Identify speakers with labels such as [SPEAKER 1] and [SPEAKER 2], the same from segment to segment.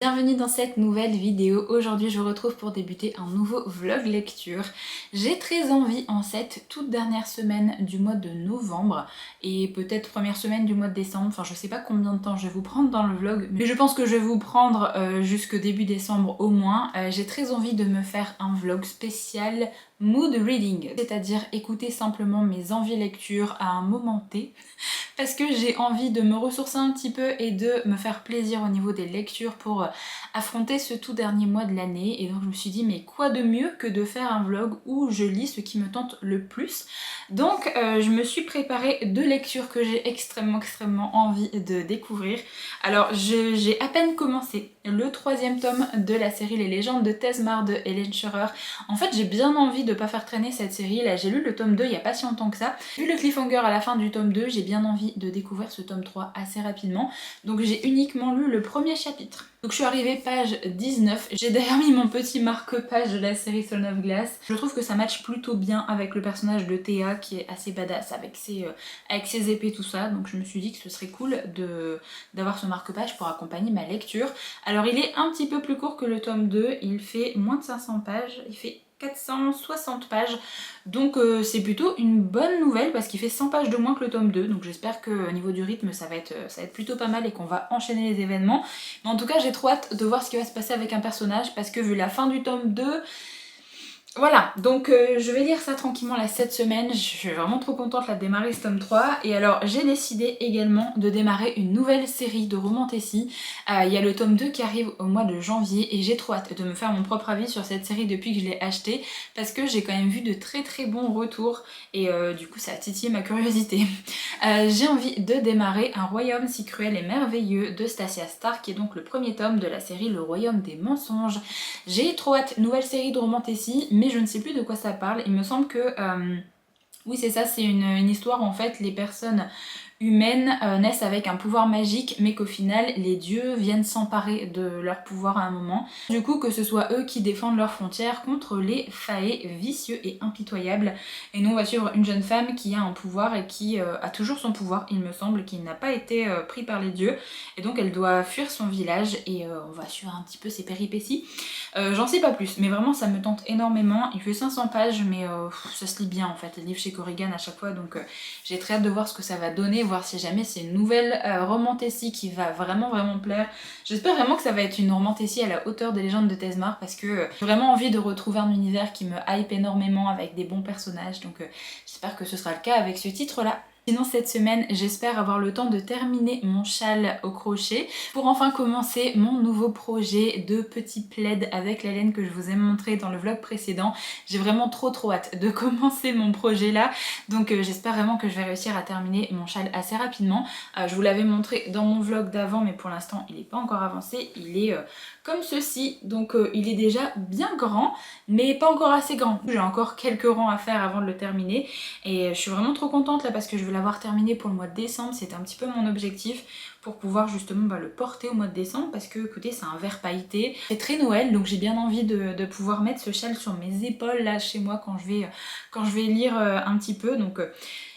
[SPEAKER 1] Bienvenue dans cette nouvelle vidéo. Aujourd'hui je vous retrouve pour débuter un nouveau vlog lecture. J'ai très envie en cette toute dernière semaine du mois de novembre et peut-être première semaine du mois de décembre, enfin je sais pas combien de temps je vais vous prendre dans le vlog, mais je pense que je vais vous prendre jusque début décembre au moins. J'ai très envie de me faire un vlog spécial mood reading, c'est-à-dire écouter simplement mes envies lecture à un moment T. Parce que j'ai envie de me ressourcer un petit peu et de me faire plaisir au niveau des lectures pour affronter ce tout dernier mois de l'année. Et donc je me suis dit mais quoi de mieux que de faire un vlog où je lis ce qui me tente le plus. Donc je me suis préparé deux lectures que j'ai extrêmement envie de découvrir. Alors j'ai à peine commencé le troisième tome de la série Les légendes de Tezmar de Hélène Schurer. En fait j'ai bien envie de pas faire traîner cette série. Là j'ai lu le tome 2 il y a pas si longtemps que ça. Vu le cliffhanger à la fin du tome 2, j'ai bien envie de découvrir ce tome 3 assez rapidement. Donc j'ai uniquement lu le premier chapitre. Donc je suis arrivée page 19, j'ai d'ailleurs mis mon petit marque-page de la série Son of Glass. Je trouve que ça match plutôt bien avec le personnage de Théa qui est assez badass avec ses épées tout ça. Donc je me suis dit que ce serait cool d'avoir ce marque-page pour accompagner ma lecture. Alors il est un petit peu plus court que le tome 2, il fait moins de 500 pages, il fait 460 pages, donc c'est plutôt une bonne nouvelle parce qu'il fait 100 pages de moins que le tome 2, donc j'espère qu'au niveau du rythme ça va être plutôt pas mal et qu'on va enchaîner les événements. Mais en tout cas j'ai trop hâte de voir ce qui va se passer avec un personnage parce que vu la fin du tome 2, voilà, donc je vais lire ça tranquillement là cette semaine, je suis vraiment trop contente là de démarrer ce tome 3. Et alors j'ai décidé également de démarrer une nouvelle série de romantésie. Il y a le tome 2 qui arrive au mois de janvier et j'ai trop hâte de me faire mon propre avis sur cette série depuis que je l'ai achetée parce que j'ai quand même vu de très bons retours et du coup ça a titillé ma curiosité. J'ai envie de démarrer Un royaume si cruel et merveilleux de Stasia Stark qui est donc le premier tome de la série Le royaume des mensonges. J'ai trop hâte, nouvelle série de romantésie, mais je ne sais plus de quoi ça parle. Il me semble que... oui c'est ça, c'est une histoire où en fait les personnes humaines naissent avec un pouvoir magique mais qu'au final les dieux viennent s'emparer de leur pouvoir à un moment. Du coup que ce soit eux qui défendent leurs frontières contre les faées vicieux et impitoyables. Et nous on va suivre une jeune femme qui a un pouvoir et qui a toujours son pouvoir il me semble, qui n'a pas été pris par les dieux. Et donc elle doit fuir son village et on va suivre un petit peu ses péripéties. J'en sais pas plus mais vraiment ça me tente énormément. Il fait 500 pages mais ça se lit bien en fait, les livres chez Corrigan à chaque fois, donc j'ai très hâte de voir ce que ça va donner, voir si jamais c'est une nouvelle romantésie qui va vraiment plaire. J'espère vraiment que ça va être une romantésie à la hauteur des légendes de Tezmar parce que j'ai vraiment envie de retrouver un univers qui me hype énormément avec des bons personnages, donc j'espère que ce sera le cas avec ce titre là. Sinon cette semaine j'espère avoir le temps de terminer mon châle au crochet pour enfin commencer mon nouveau projet de petit plaid avec la laine que je vous ai montré dans le vlog précédent. J'ai vraiment trop hâte de commencer mon projet là, donc j'espère vraiment que je vais réussir à terminer mon châle assez rapidement. Je vous l'avais montré dans mon vlog d'avant mais pour l'instant il n'est pas encore avancé, il est comme ceci, donc il est déjà bien grand mais pas encore assez grand. J'ai encore quelques rangs à faire avant de le terminer et je suis vraiment trop contente là parce que je vais l'avoir terminé pour le mois de décembre, c'était un petit peu mon objectif pour pouvoir justement le porter au mois de décembre parce que écoutez c'est un vert pailleté, c'est très Noël donc j'ai bien envie de pouvoir mettre ce châle sur mes épaules là chez moi quand je vais lire un petit peu, donc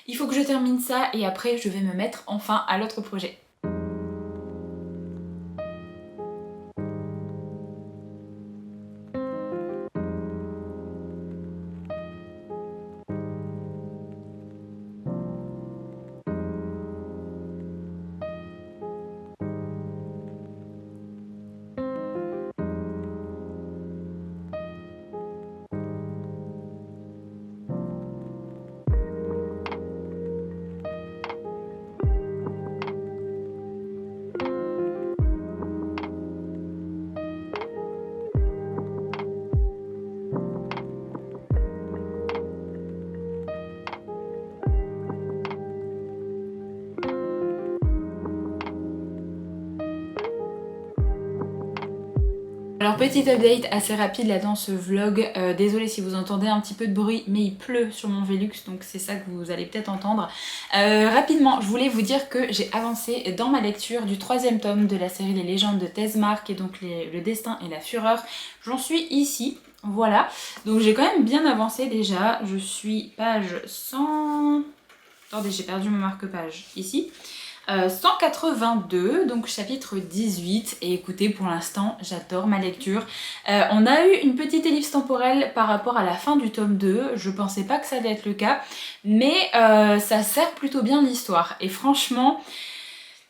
[SPEAKER 1] il faut que je termine ça et après je vais me mettre enfin à l'autre projet. Alors petit update assez rapide là dans ce vlog, désolée si vous entendez un petit peu de bruit mais il pleut sur mon Velux donc c'est ça que vous allez peut-être entendre. Rapidement je voulais vous dire que j'ai avancé dans ma lecture du troisième tome de la série Les légendes de Tezmar qui est donc le destin et la fureur. J'en suis ici, voilà, donc j'ai quand même bien avancé déjà, je suis page 100... Attendez j'ai perdu mon marque-page, ici. 182, donc chapitre 18. Et écoutez, pour l'instant, j'adore ma lecture. On a eu une petite ellipse temporelle par rapport à la fin du tome 2. Je pensais pas que ça allait être le cas, mais ça sert plutôt bien l'histoire. Et franchement,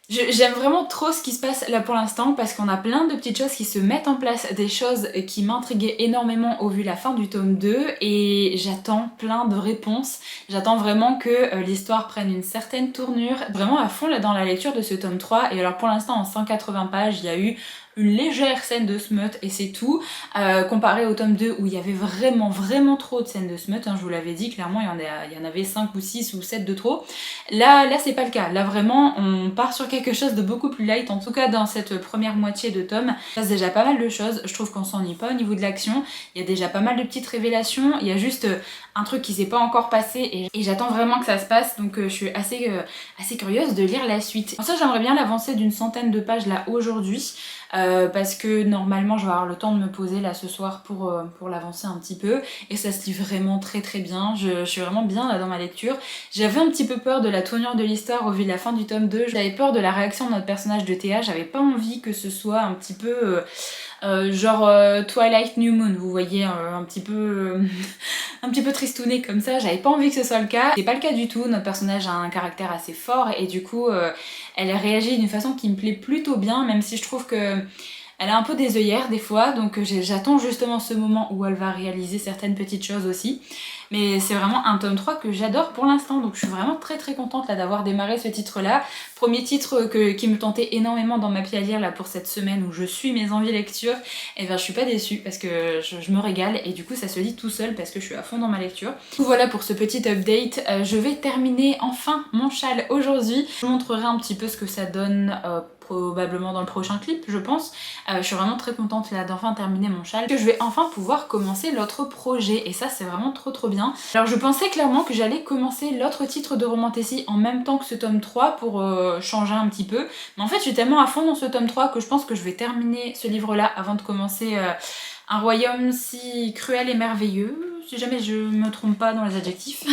[SPEAKER 1] j'aime vraiment trop ce qui se passe là pour l'instant parce qu'on a plein de petites choses qui se mettent en place, des choses qui m'intriguaient énormément au vu la fin du tome 2 et j'attends plein de réponses. J'attends vraiment que l'histoire prenne une certaine tournure, vraiment à fond là dans la lecture de ce tome 3. Et alors pour l'instant en 180 pages, il y a eu une légère scène de smut et c'est tout, comparé au tome 2 où il y avait vraiment trop de scènes de smut, hein, je vous l'avais dit, clairement il y en avait 5 ou 6 ou 7 de trop. Là c'est pas le cas, là vraiment on part sur quelque chose de beaucoup plus light, en tout cas dans cette première moitié de tome. Il se passe déjà pas mal de choses, je trouve qu'on s'ennuie pas au niveau de l'action, il y a déjà pas mal de petites révélations, il y a juste un truc qui s'est pas encore passé et j'attends vraiment que ça se passe, donc je suis assez curieuse de lire la suite. Pour ça j'aimerais bien l'avancer d'une centaine de pages là aujourd'hui, parce que normalement je vais avoir le temps de me poser là ce soir pour l'avancer un petit peu et ça se lit vraiment très bien, je suis vraiment bien là dans ma lecture. J'avais un petit peu peur de la tournure de l'histoire au vu de la fin du tome 2, j'avais peur de la réaction de notre personnage de Théa, j'avais pas envie que ce soit un petit peu genre Twilight New Moon, vous voyez, un petit peu tristouné comme ça, j'avais pas envie que ce soit le cas. C'est pas le cas du tout, notre personnage a un caractère assez fort et du coup elle réagit d'une façon qui me plaît plutôt bien, même si je trouve que elle a un peu des œillères des fois, donc j'attends justement ce moment où elle va réaliser certaines petites choses aussi. Mais c'est vraiment un tome 3 que j'adore pour l'instant, donc je suis vraiment très contente là d'avoir démarré ce titre-là. Premier titre qui me tentait énormément dans ma pile à lire là pour cette semaine où je suis mes envies lecture, et ben je suis pas déçue parce que je me régale et du coup ça se lit tout seul parce que je suis à fond dans ma lecture. Donc voilà pour ce petit update, je vais terminer enfin mon châle aujourd'hui. Je vous montrerai un petit peu ce que ça donne probablement dans le prochain clip je pense. Je suis vraiment très contente là d'enfin terminer mon châle, que je vais enfin pouvoir commencer l'autre projet et ça c'est vraiment trop bien. Alors je pensais clairement que j'allais commencer l'autre titre de Romantasy en même temps que ce tome 3 pour changer un petit peu, mais en fait je suis tellement à fond dans ce tome 3 que je pense que je vais terminer ce livre là avant de commencer Un royaume si cruel et merveilleux, si jamais je me trompe pas dans les adjectifs.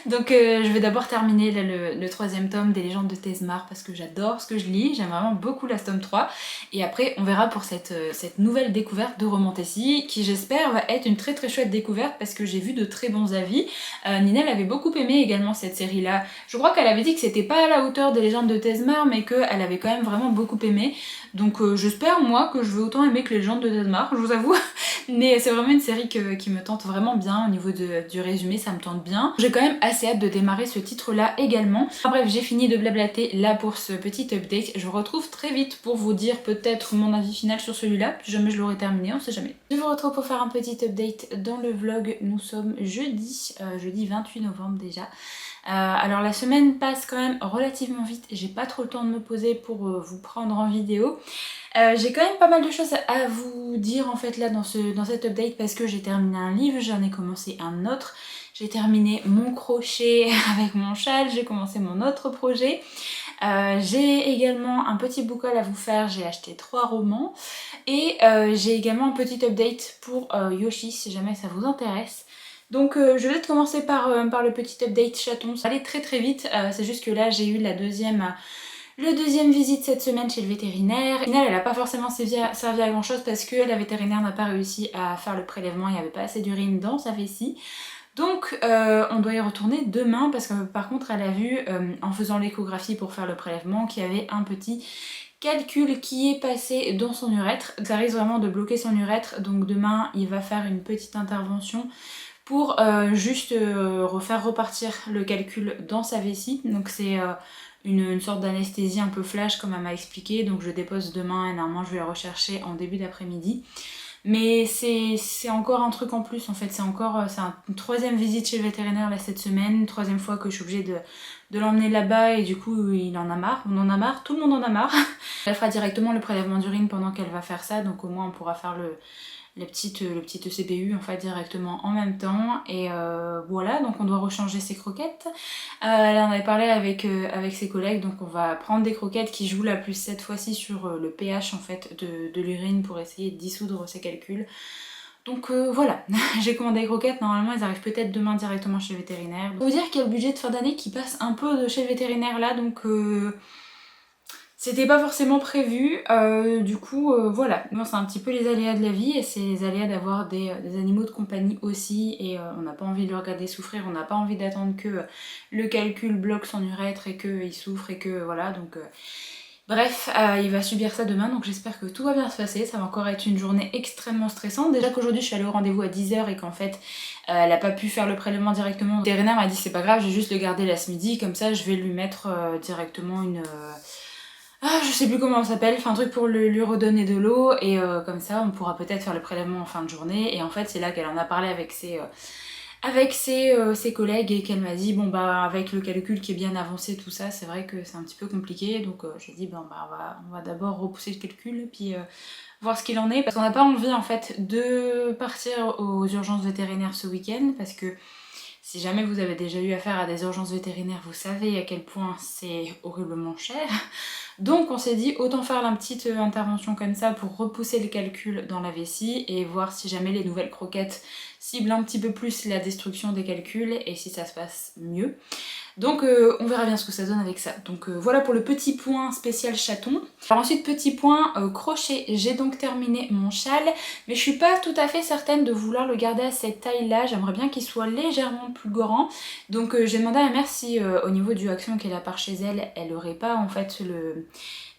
[SPEAKER 1] Donc je vais d'abord terminer là, le troisième tome des légendes de Thézmar parce que j'adore ce que je lis, j'aime vraiment beaucoup la tome 3. Et après on verra pour cette nouvelle découverte de Romantasy qui j'espère va être une très chouette découverte parce que j'ai vu de très bons avis. Nina elle avait beaucoup aimé également cette série là. Je crois qu'elle avait dit que c'était pas à la hauteur des légendes de Thézmar mais qu'elle avait quand même vraiment beaucoup aimé. Donc j'espère moi que je vais autant aimer que les légendes de Thézmar, je vous avoue. Mais c'est vraiment une série qui me tente vraiment bien au niveau du résumé, ça me tente bien. J'ai quand même assez hâte de démarrer ce titre là également. Enfin, bref, j'ai fini de blablater là pour ce petit update. Je vous retrouve très vite pour vous dire peut-être mon avis final sur celui-là, si jamais je l'aurai terminé, on sait jamais. Je vous retrouve pour faire un petit update dans le vlog. Nous sommes jeudi 28 novembre déjà. Alors la semaine passe quand même relativement vite, j'ai pas trop le temps de me poser pour vous prendre en vidéo. J'ai quand même pas mal de choses à vous dire en fait là dans cet update parce que j'ai terminé un livre, j'en ai commencé un autre, j'ai terminé mon crochet avec mon châle, j'ai commencé mon autre projet. J'ai également un petit book haul à vous faire, j'ai acheté 3 romans et j'ai également un petit update pour Yoshi si jamais ça vous intéresse. Donc je vais peut-être commencer par le petit update chaton, ça allait très vite, c'est juste que là j'ai eu la deuxième visite cette semaine chez le vétérinaire. Au final elle n'a pas forcément servi à grand chose parce que la vétérinaire n'a pas réussi à faire le prélèvement, il n'y avait pas assez d'urine dans sa vessie. Donc on doit y retourner demain parce que par contre elle a vu en faisant l'échographie pour faire le prélèvement qu'il y avait un petit calcul qui est passé dans son urètre. Ça risque vraiment de bloquer son urètre, donc demain il va faire une petite intervention pour juste refaire repartir le calcul dans sa vessie. Donc c'est une sorte d'anesthésie un peu flash comme elle m'a expliqué, donc je dépose demain et normalement je vais la rechercher en début d'après-midi. Mais c'est encore un truc en plus en fait, c'est une troisième visite chez le vétérinaire là cette semaine, troisième fois que je suis obligée de l'emmener là-bas et du coup il en a marre, on en a marre, tout le monde en a marre. Elle fera directement le prélèvement d'urine pendant qu'elle va faire ça, donc au moins on pourra faire le petit ECBU en fait directement en même temps et voilà, donc on doit rechanger ses croquettes. Elle en avait parlé avec ses collègues, donc on va prendre des croquettes qui jouent la plus cette fois-ci sur le pH en fait de l'urine pour essayer de dissoudre ses calculs. Donc voilà, j'ai commandé des croquettes, normalement elles arrivent peut-être demain directement chez le vétérinaire. Faut vous dire qu'il y a le budget de fin d'année qui passe un peu de chez le vétérinaire là, donc C'était pas forcément prévu, du coup voilà. Bon, c'est un petit peu les aléas de la vie et c'est les aléas d'avoir des animaux de compagnie aussi et on n'a pas envie de le regarder souffrir, on n'a pas envie d'attendre que le calcul bloque son urètre et qu'il souffre et que voilà donc... Bref, il va subir ça demain, donc j'espère que tout va bien se passer. Ça va encore être une journée extrêmement stressante. Déjà qu'aujourd'hui je suis allée au rendez-vous à 10h et qu'en fait elle a pas pu faire le prélèvement directement. Le vétérinaire m'a dit c'est pas grave, je vais juste le garder là ce midi, comme ça je vais lui mettre directement une... Ah, je sais plus comment ça s'appelle, enfin un truc pour lui redonner de l'eau et comme ça on pourra peut-être faire le prélèvement en fin de journée. Et en fait c'est là qu'elle en a parlé avec ses collègues et qu'elle m'a dit bon bah avec le calcul qui est bien avancé tout ça c'est vrai que c'est un petit peu compliqué donc j'ai dit bon bah on va d'abord repousser le calcul puis voir ce qu'il en est parce qu'on n'a pas envie en fait de partir aux urgences vétérinaires ce week-end parce que si jamais vous avez déjà eu affaire à des urgences vétérinaires vous savez à quel point c'est horriblement cher. Donc on s'est dit autant faire la petite intervention comme ça pour repousser le calcul dans la vessie et voir si jamais les nouvelles croquettes ciblent un petit peu plus la destruction des calculs et si ça se passe mieux. Donc on verra bien ce que ça donne avec ça. Donc voilà pour le petit point spécial chaton. Alors ensuite petit point crochet, j'ai donc terminé mon châle, mais je suis pas tout à fait certaine de vouloir le garder à cette taille là, j'aimerais bien qu'il soit légèrement plus grand. Donc j'ai demandé à ma mère si au niveau du action qu'elle a par chez elle, elle aurait pas en fait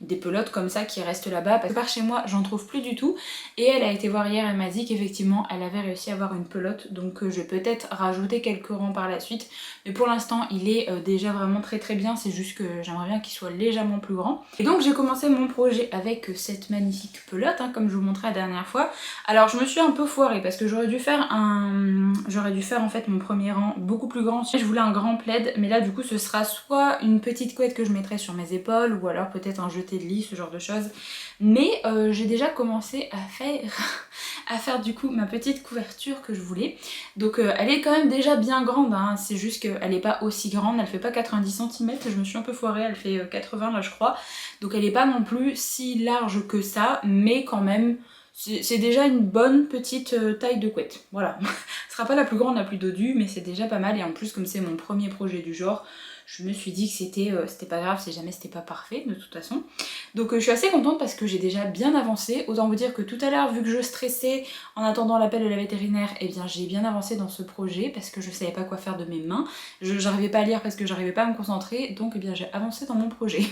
[SPEAKER 1] des pelotes comme ça qui restent là-bas parce que par chez moi j'en trouve plus du tout et elle a été voir hier, elle m'a dit qu'effectivement elle avait réussi à avoir une pelote donc je vais peut-être rajouter quelques rangs par la suite mais pour l'instant il est déjà vraiment très très bien, c'est juste que j'aimerais bien qu'il soit légèrement plus grand. Et donc j'ai commencé mon projet avec cette magnifique pelote hein, comme je vous montrais la dernière fois. Alors je me suis un peu foirée parce que j'aurais dû faire en fait mon premier rang beaucoup plus grand. Je voulais un grand plaid mais là du coup ce sera soit une petite couette que je mettrai sur mes épaules ou alors peut-être un jeté de lit, ce genre de choses. Mais j'ai déjà commencé à faire du coup ma petite couverture que je voulais. Donc elle est quand même déjà bien grande, hein. C'est juste qu'elle n'est pas aussi grande, elle fait pas 90 cm, je me suis un peu foirée, elle fait 80 là je crois. Donc elle n'est pas non plus si large que ça, mais quand même c'est déjà une bonne petite taille de couette. Voilà, ce sera pas la plus grande, la plus dodue, mais c'est déjà pas mal et en plus comme c'est mon premier projet du genre, je me suis dit que c'était pas grave si jamais c'était pas parfait de toute façon. Donc je suis assez contente parce que j'ai déjà bien avancé. Autant vous dire que tout à l'heure, vu que je stressais en attendant l'appel de la vétérinaire, eh bien j'ai bien avancé dans ce projet parce que je savais pas quoi faire de mes mains. J'arrivais pas à lire parce que j'arrivais pas à me concentrer, donc eh bien j'ai avancé dans mon projet.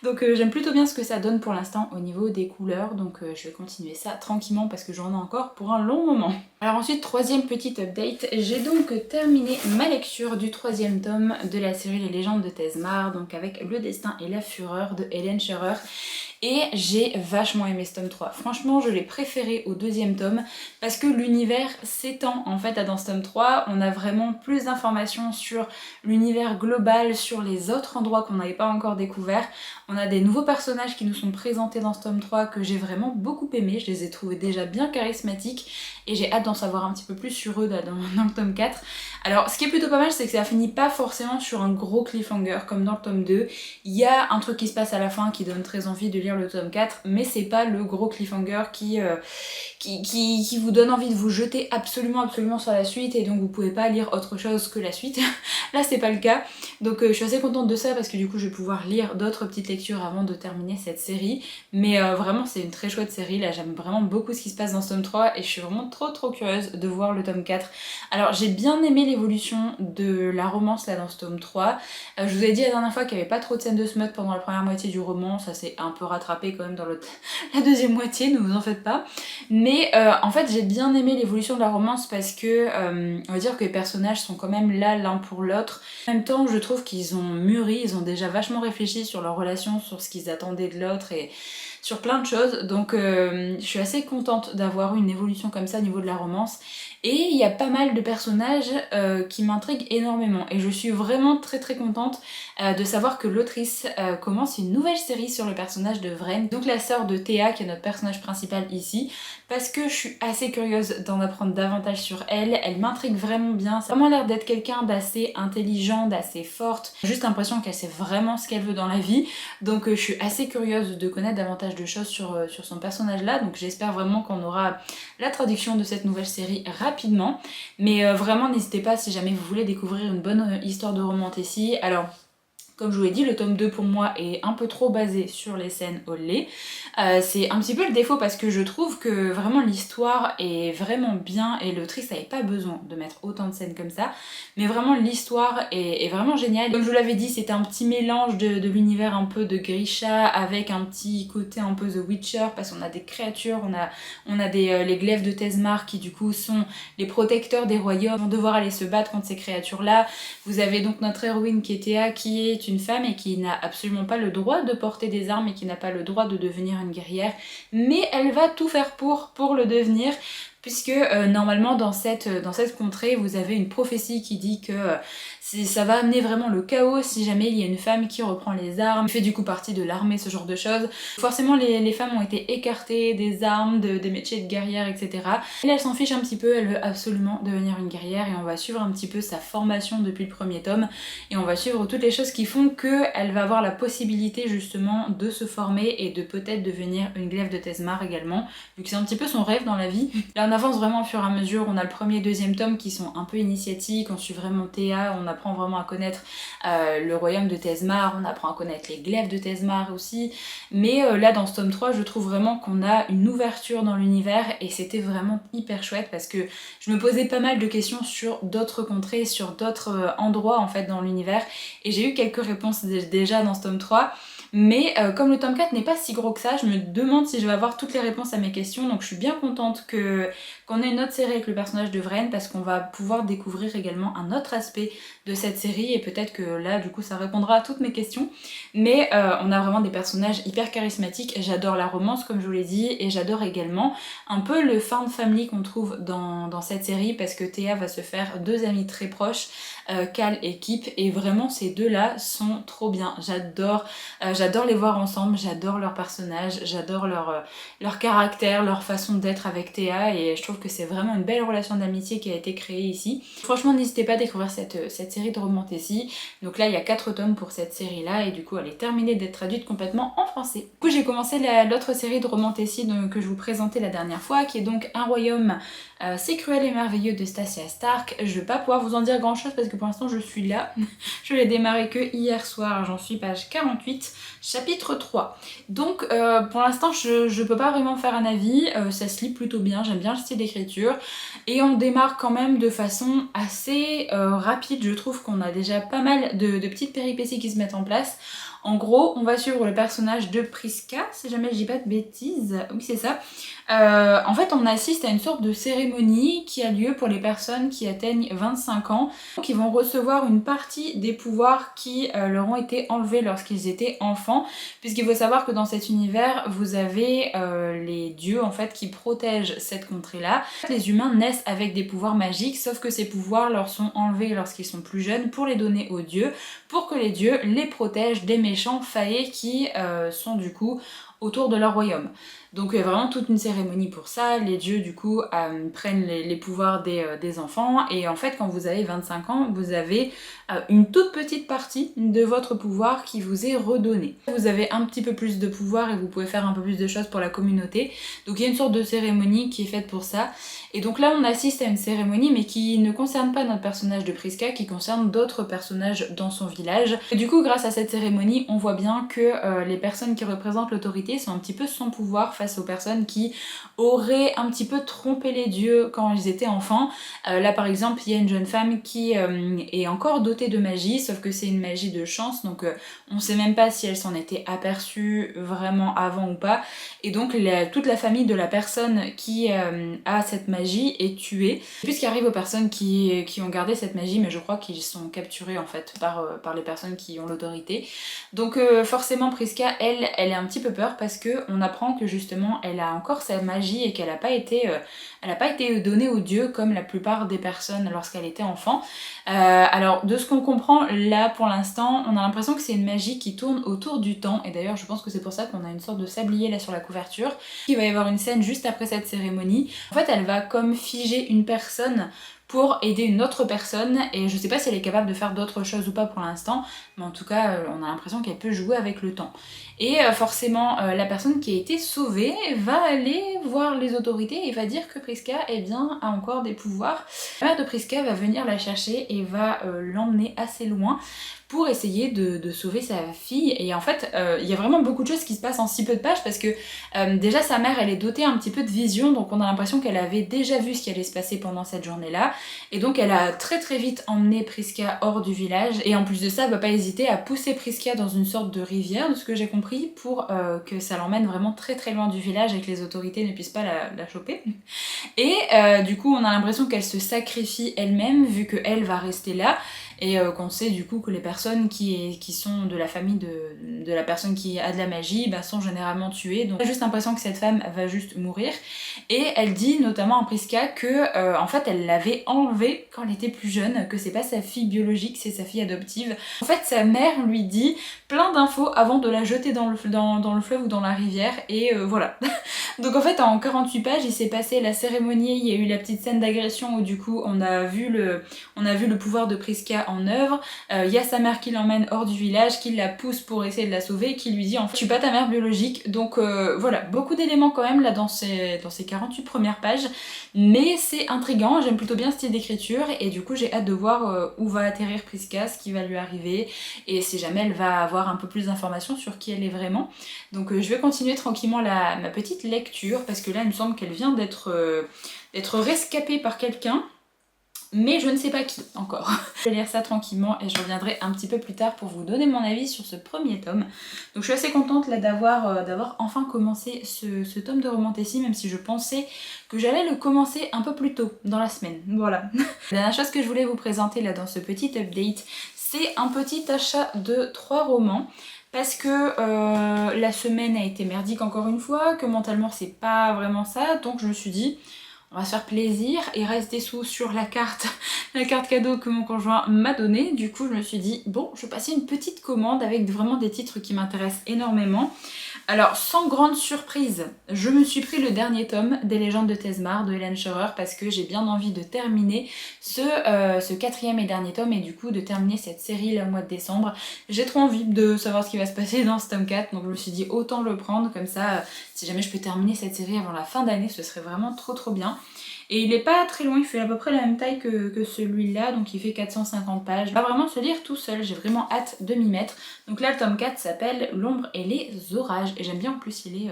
[SPEAKER 1] Donc j'aime plutôt bien ce que ça donne pour l'instant au niveau des couleurs, donc je vais continuer ça tranquillement parce que j'en ai encore pour un long moment. Alors ensuite, troisième petite update, j'ai donc terminé ma lecture du 3e tome de la série Les légendes de Thesmar, donc avec Le destin et la fureur de Hélène Scherer. Et j'ai vachement aimé ce tome 3. Franchement, je l'ai préféré au 2e tome parce que l'univers s'étend en fait dans ce tome 3. On a vraiment plus d'informations sur l'univers global, sur les autres endroits qu'on n'avait pas encore découverts. On a des nouveaux personnages qui nous sont présentés dans ce tome 3 que j'ai vraiment beaucoup aimé. Je les ai trouvés déjà bien charismatiques et j'ai hâte d'en savoir un petit peu plus sur eux dans le tome 4. Alors ce qui est plutôt pas mal, c'est que ça finit pas forcément sur un gros cliffhanger comme dans le tome 2. Il y a un truc qui se passe à la fin qui donne très envie de lire le tome 4, mais c'est pas le gros cliffhanger qui vous donne envie de vous jeter absolument sur la suite et donc vous pouvez pas lire autre chose que la suite. Là c'est pas le cas, donc je suis assez contente de ça parce que du coup je vais pouvoir lire d'autres petites lectures avant de terminer cette série, mais vraiment c'est une très chouette série, là j'aime vraiment beaucoup ce qui se passe dans ce tome 3 et je suis vraiment trop curieuse de voir le tome 4. Alors j'ai bien aimé l'évolution de la romance là dans ce tome 3, je vous ai dit la dernière fois qu'il n'y avait pas trop de scènes de smut pendant la première moitié du roman, ça s'est un peu rattrapé quand même dans la deuxième moitié, ne vous en faites pas, mais en fait j'ai bien aimé l'évolution de la romance parce que on va dire que les personnages sont quand même là l'un pour l'autre. En même temps je trouve qu'ils ont mûri, ils ont déjà vachement réfléchi sur leur relation, sur ce qu'ils attendaient de l'autre et sur plein de choses, donc je suis assez contente d'avoir eu une évolution comme ça au niveau de la romance. Et il y a pas mal de personnages qui m'intriguent énormément. Et je suis vraiment très contente de savoir que l'autrice commence une nouvelle série sur le personnage de Vren, donc la sœur de Théa qui est notre personnage principal ici, parce que je suis assez curieuse d'en apprendre davantage sur elle. Elle m'intrigue vraiment bien, ça a vraiment l'air d'être quelqu'un d'assez intelligent, d'assez forte. J'ai juste l'impression qu'elle sait vraiment ce qu'elle veut dans la vie, donc je suis assez curieuse de connaître davantage de choses sur son personnage là, donc j'espère vraiment qu'on aura la traduction de cette nouvelle série rapidement, mais vraiment n'hésitez pas si jamais vous voulez découvrir une bonne histoire de romantasy. Alors Comme je vous l'ai dit, le tome 2 pour moi est un peu trop basé sur les scènes au lait. C'est un petit peu le défaut parce que je trouve que vraiment l'histoire est vraiment bien et l'autrice n'avait pas besoin de mettre autant de scènes comme ça. Mais vraiment l'histoire est vraiment géniale. Comme je vous l'avais dit, c'était un petit mélange de l'univers un peu de Grisha avec un petit côté un peu The Witcher parce qu'on a des créatures, on a les glaives de Tezmar qui du coup sont les protecteurs des royaumes, vont devoir aller se battre contre ces créatures-là. Vous avez donc notre héroïne qui est Théa, qui est une femme et qui n'a absolument pas le droit de porter des armes et qui n'a pas le droit de devenir une guerrière, mais elle va tout faire pour le devenir, puisque normalement dans cette contrée vous avez une prophétie qui dit que ça va amener vraiment le chaos si jamais il y a une femme qui reprend les armes, fait du coup partie de l'armée, ce genre de choses. Forcément les femmes ont été écartées des armes, des métiers de guerrière, etc. Et là elle s'en fiche un petit peu, elle veut absolument devenir une guerrière et on va suivre un petit peu sa formation depuis le premier tome et on va suivre toutes les choses qui font qu'elle va avoir la possibilité justement de se former et de peut-être devenir une glaive de Tezmar également, vu que c'est un petit peu son rêve dans la vie. Là on avance vraiment au fur et à mesure, on a le premier et deuxième tome qui sont un peu initiatiques, on suit vraiment Théa, on apprend vraiment à connaître le royaume de Tezmar, on apprend à connaître les glaives de Tezmar aussi, mais là dans ce tome 3 je trouve vraiment qu'on a une ouverture dans l'univers et c'était vraiment hyper chouette parce que je me posais pas mal de questions sur d'autres contrées, sur d'autres endroits en fait dans l'univers et j'ai eu quelques réponses déjà dans ce tome 3. Mais comme le tome 4 n'est pas si gros que ça, je me demande si je vais avoir toutes les réponses à mes questions, donc je suis bien contente qu'on ait une autre série avec le personnage de Vren parce qu'on va pouvoir découvrir également un autre aspect de cette série et peut-être que là du coup ça répondra à toutes mes questions. Mais on a vraiment des personnages hyper charismatiques, j'adore la romance comme je vous l'ai dit et j'adore également un peu le found family qu'on trouve dans cette série parce que Théa va se faire deux amis très proches, Cal et Kip, et vraiment ces deux-là sont trop bien, j'adore les voir ensemble, j'adore leurs personnages, j'adore leur caractère, leur façon d'être avec Théa et je trouve que c'est vraiment une belle relation d'amitié qui a été créée ici. Franchement n'hésitez pas à découvrir cette série de Romantasy. Donc là il y a 4 tomes pour cette série là et du coup elle est terminée d'être traduite complètement en français. Du coup j'ai commencé l'autre série de Romantasy que je vous présentais la dernière fois qui est donc Un royaume c'est cruel et merveilleux de Stacia Stark. Je vais pas pouvoir vous en dire grand chose parce que pour l'instant je suis là. Je l'ai démarré que hier soir, j'en suis page 48, chapitre 3. Donc pour l'instant je peux pas vraiment faire un avis, ça se lit plutôt bien, j'aime bien le style d'écriture. Et on démarre quand même de façon assez rapide, je trouve qu'on a déjà pas mal de petites péripéties qui se mettent en place. En gros, on va suivre le personnage de Priska, si jamais je dis pas de bêtises, oui c'est ça. En fait, on assiste à une sorte de cérémonie qui a lieu pour les personnes qui atteignent 25 ans, qui vont recevoir une partie des pouvoirs qui leur ont été enlevés lorsqu'ils étaient enfants, puisqu'il faut savoir que dans cet univers, vous avez les dieux en fait qui protègent cette contrée-là. Les humains naissent avec des pouvoirs magiques, sauf que ces pouvoirs leur sont enlevés lorsqu'ils sont plus jeunes pour les donner aux dieux, pour que les dieux les protègent des méchants faillés qui sont du coup autour de leur royaume. Donc il y a vraiment toute une cérémonie pour ça, les dieux du coup prennent les pouvoirs des enfants et en fait quand vous avez 25 ans, vous avez une toute petite partie de votre pouvoir qui vous est redonnée. Vous avez un petit peu plus de pouvoir et vous pouvez faire un peu plus de choses pour la communauté, donc il y a une sorte de cérémonie qui est faite pour ça. Et donc là on assiste à une cérémonie mais qui ne concerne pas notre personnage de Priska, qui concerne d'autres personnages dans son village. Et du coup grâce à cette cérémonie on voit bien que les personnes qui représentent l'autorité sont un petit peu sans pouvoir face aux personnes qui auraient un petit peu trompé les dieux quand ils étaient enfants. Là par exemple il y a une jeune femme qui est encore dotée de magie, sauf que c'est une magie de chance, donc on sait même pas si elle s'en était aperçue vraiment avant ou pas. Et donc toute la famille de la personne qui a cette magie est tuée. Puisqu'il arrive aux personnes qui ont gardé cette magie, mais je crois qu'ils sont capturés en fait par les personnes qui ont l'autorité. Donc forcément Priska elle est un petit peu peur parce que on apprend que justement elle a encore sa magie et qu'elle n'a pas été donnée aux dieux comme la plupart des personnes lorsqu'elle était enfant. Alors de ce qu'on comprend là pour l'instant, on a l'impression que c'est une magie qui tourne autour du temps et d'ailleurs je pense que c'est pour ça qu'on a une sorte de sablier là sur la couverture. Il va y avoir une scène juste après cette cérémonie. En fait elle va comme figer une personne pour aider une autre personne, et je sais pas si elle est capable de faire d'autres choses ou pas pour l'instant, mais en tout cas on a l'impression qu'elle peut jouer avec le temps. Et forcément la personne qui a été sauvée va aller voir les autorités et va dire que Priska eh bien, a encore des pouvoirs. La mère de Priska va venir la chercher et va l'emmener assez loin pour essayer de sauver sa fille. Et en fait, il y a vraiment beaucoup de choses qui se passent en si peu de pages parce que déjà sa mère, elle est dotée un petit peu de vision, donc on a l'impression qu'elle avait déjà vu ce qui allait se passer pendant cette journée-là. Et donc elle a très très vite emmené Priska hors du village. Et en plus de ça, elle va pas hésiter à pousser Priska dans une sorte de rivière, de ce que j'ai compris, pour que ça l'emmène vraiment très très loin du village et que les autorités ne puissent pas la choper. Et du coup, on a l'impression qu'elle se sacrifie elle-même, vu qu'elle va rester là. Et qu'on sait du coup que les personnes qui sont de la famille de la personne qui a de la magie bah, sont généralement tuées. Donc j'ai juste l'impression que cette femme va juste mourir. Et elle dit notamment à Priska que en fait elle l'avait enlevée quand elle était plus jeune, que c'est pas sa fille biologique, c'est sa fille adoptive. En fait sa mère lui dit plein d'infos avant de la jeter dans le fleuve ou dans la rivière et voilà. Donc en fait en 48 pages il s'est passé la cérémonie, il y a eu la petite scène d'agression où du coup on a vu le pouvoir de Priska en œuvre, il y a sa mère qui l'emmène hors du village, qui la pousse pour essayer de la sauver, qui lui dit en fait je suis pas ta mère biologique, donc voilà, beaucoup d'éléments quand même là dans ces 48 premières pages, mais c'est intriguant, j'aime plutôt bien ce style d'écriture et du coup j'ai hâte de voir où va atterrir Priska, ce qui va lui arriver et si jamais elle va avoir un peu plus d'informations sur qui elle est vraiment. Donc je vais continuer tranquillement ma petite lecture parce que là il me semble qu'elle vient d'être rescapée par quelqu'un. Mais je ne sais pas qui encore. Je vais lire ça tranquillement et je reviendrai un petit peu plus tard pour vous donner mon avis sur ce premier tome. Donc je suis assez contente là d'avoir enfin commencé ce tome de Romantasy, même si je pensais que j'allais le commencer un peu plus tôt dans la semaine. Voilà. La dernière chose que je voulais vous présenter là dans ce petit update, c'est un petit achat de 3 romans. Parce que la semaine a été merdique encore une fois, que mentalement c'est pas vraiment ça, donc je me suis dit on va se faire plaisir, il reste des sous sur la carte cadeau que mon conjoint m'a donnée. Du coup je me suis dit bon je vais passer une petite commande avec vraiment des titres qui m'intéressent énormément. Alors sans grande surprise, je me suis pris le dernier tome des légendes de Tesmar de Hélène Scheurer parce que j'ai bien envie de terminer ce 4e et dernier tome et du coup de terminer cette série là au mois de décembre. J'ai trop envie de savoir ce qui va se passer dans ce tome 4, donc je me suis dit autant le prendre comme ça, si jamais je peux terminer cette série avant la fin d'année, ce serait vraiment trop bien. Et il est pas très long, il fait à peu près la même taille que celui-là, donc il fait 450 pages. Il va vraiment se lire tout seul, j'ai vraiment hâte de m'y mettre. Donc là le tome 4 s'appelle L'ombre et les orages, et j'aime bien en plus il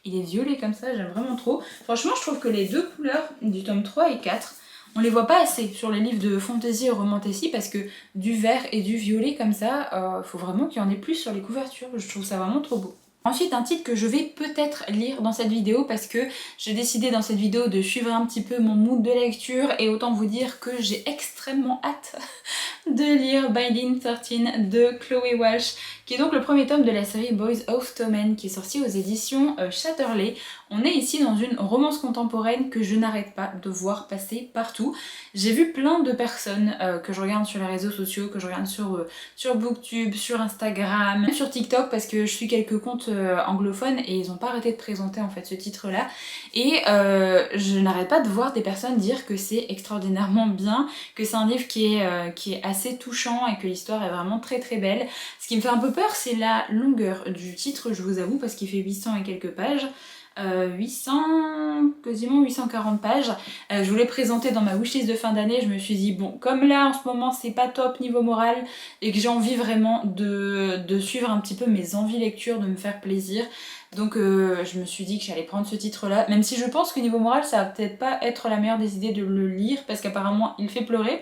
[SPEAKER 1] est violet comme ça, j'aime vraiment trop. Franchement je trouve que les deux couleurs du tome 3 et 4, on les voit pas assez sur les livres de fantasy et romantasy parce que du vert et du violet comme ça, faut vraiment qu'il y en ait plus sur les couvertures, je trouve ça vraiment trop beau. Ensuite, un titre que je vais peut-être lire dans cette vidéo parce que j'ai décidé dans cette vidéo de suivre un petit peu mon mood de lecture et autant vous dire que j'ai extrêmement hâte de lire Binding 13 de Chloé Walsh, qui est donc le premier tome de la série Boys of Tommen qui est sorti aux éditions Chatterley. On est ici dans une romance contemporaine que je n'arrête pas de voir passer partout. J'ai vu plein de personnes que je regarde sur les réseaux sociaux, que je regarde sur Booktube, sur Instagram, même sur TikTok parce que je suis quelques comptes anglophones et ils n'ont pas arrêté de présenter en fait ce titre-là. Et je n'arrête pas de voir des personnes dire que c'est extraordinairement bien, que c'est un livre qui est assez touchant et que l'histoire est vraiment très belle. Ce qui me fait un peu peur, c'est la longueur du titre, je vous avoue, parce qu'il fait 800 et quelques pages. 800, quasiment 840 pages. Je voulais présenter dans ma wishlist de fin d'année, je me suis dit bon, comme là en ce moment c'est pas top niveau moral et que j'ai envie vraiment de suivre un petit peu mes envies lecture, de me faire plaisir, donc je me suis dit que j'allais prendre ce titre là, même si je pense que niveau moral ça va peut-être pas être la meilleure des idées de le lire parce qu'apparemment il fait pleurer,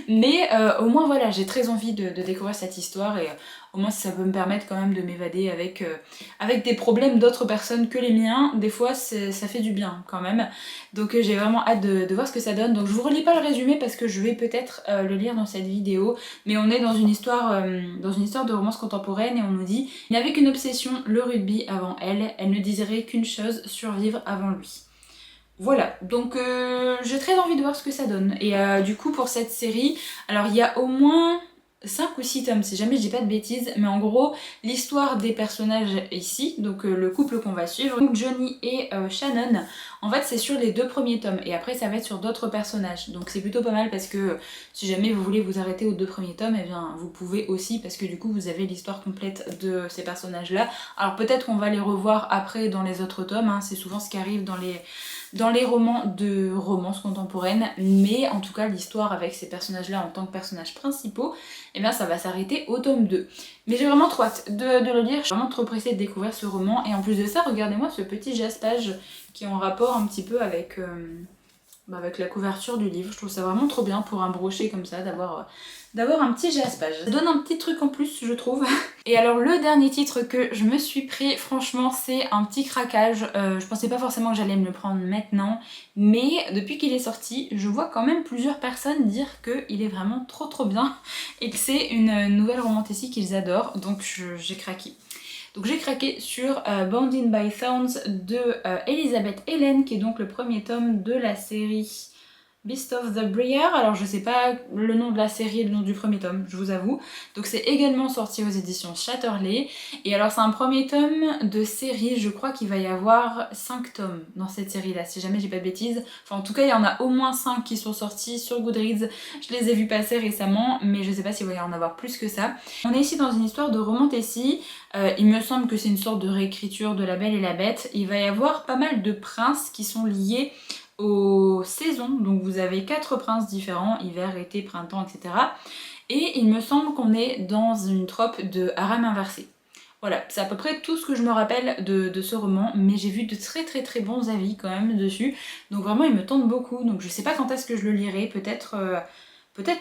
[SPEAKER 1] mais au moins voilà, j'ai très envie de découvrir cette histoire et au moins ça peut me permettre quand même de m'évader avec des problèmes d'autres personnes que les miens. Des fois ça fait du bien quand même, donc j'ai vraiment hâte de voir ce que ça donne. Donc je vous relis pas le résumé parce que je vais peut-être le lire dans cette vidéo, mais on est dans une histoire de romance contemporaine et on nous dit il n'avait qu'une obsession, le rugby avant elle ne désirait qu'une chose, survivre avant lui. Voilà, donc j'ai très envie de voir ce que ça donne. Et du coup pour cette série, alors il y a au moins 5 ou 6 tomes, si jamais je dis pas de bêtises, mais en gros, l'histoire des personnages ici, donc le couple qu'on va suivre, donc Johnny et Shannon, en fait c'est sur les 2 premiers tomes, et après ça va être sur d'autres personnages, donc c'est plutôt pas mal parce que si jamais vous voulez vous arrêter aux 2 premiers tomes, et bien vous pouvez aussi, parce que du coup vous avez l'histoire complète de ces personnages-là. Alors peut-être qu'on va les revoir après dans les autres tomes, hein, c'est souvent ce qui arrive dans les romans de romance contemporaine, mais en tout cas l'histoire avec ces personnages-là en tant que personnages principaux, et bien ça va s'arrêter au tome 2. Mais j'ai vraiment trop hâte de le lire, je suis vraiment trop pressée de découvrir ce roman, et en plus de ça, regardez-moi ce petit jaspage qui est en rapport un petit peu avec, avec la couverture du livre. Je trouve ça vraiment trop bien pour un brochet comme ça, d'avoir un petit jaspage. Ça donne un petit truc en plus, je trouve. Et alors le dernier titre que je me suis pris, franchement c'est un petit craquage. Je pensais pas forcément que j'allais me le prendre maintenant, mais depuis qu'il est sorti, je vois quand même plusieurs personnes dire qu'il est vraiment trop bien et que c'est une nouvelle romantasy qu'ils adorent, donc j'ai craqué. Donc j'ai craqué sur Bounded by Thorns de Elizabeth Helen, qui est donc le premier tome de la série Beast of the Briar. Alors je sais pas le nom de la série et le nom du premier tome, je vous avoue. Donc c'est également sorti aux éditions Chatterley. Et alors c'est un premier tome de série, je crois qu'il va y avoir 5 tomes dans cette série-là, si jamais j'ai pas de bêtises. Enfin en tout cas il y en a au moins 5 qui sont sortis sur Goodreads. Je les ai vus passer récemment, mais je sais pas s'il va y en avoir plus que ça. On est ici dans une histoire de romantasy. Il me semble que c'est une sorte de réécriture de La Belle et la Bête. Il va y avoir pas mal de princes qui sont liés aux saisons, donc vous avez 4 princes différents, hiver, été, printemps, etc. Et il me semble qu'on est dans une trope de harem inversé. Voilà, c'est à peu près tout ce que je me rappelle de ce roman, mais j'ai vu de très bons avis quand même dessus, donc vraiment il me tente beaucoup, donc je sais pas quand est-ce que je le lirai, peut-être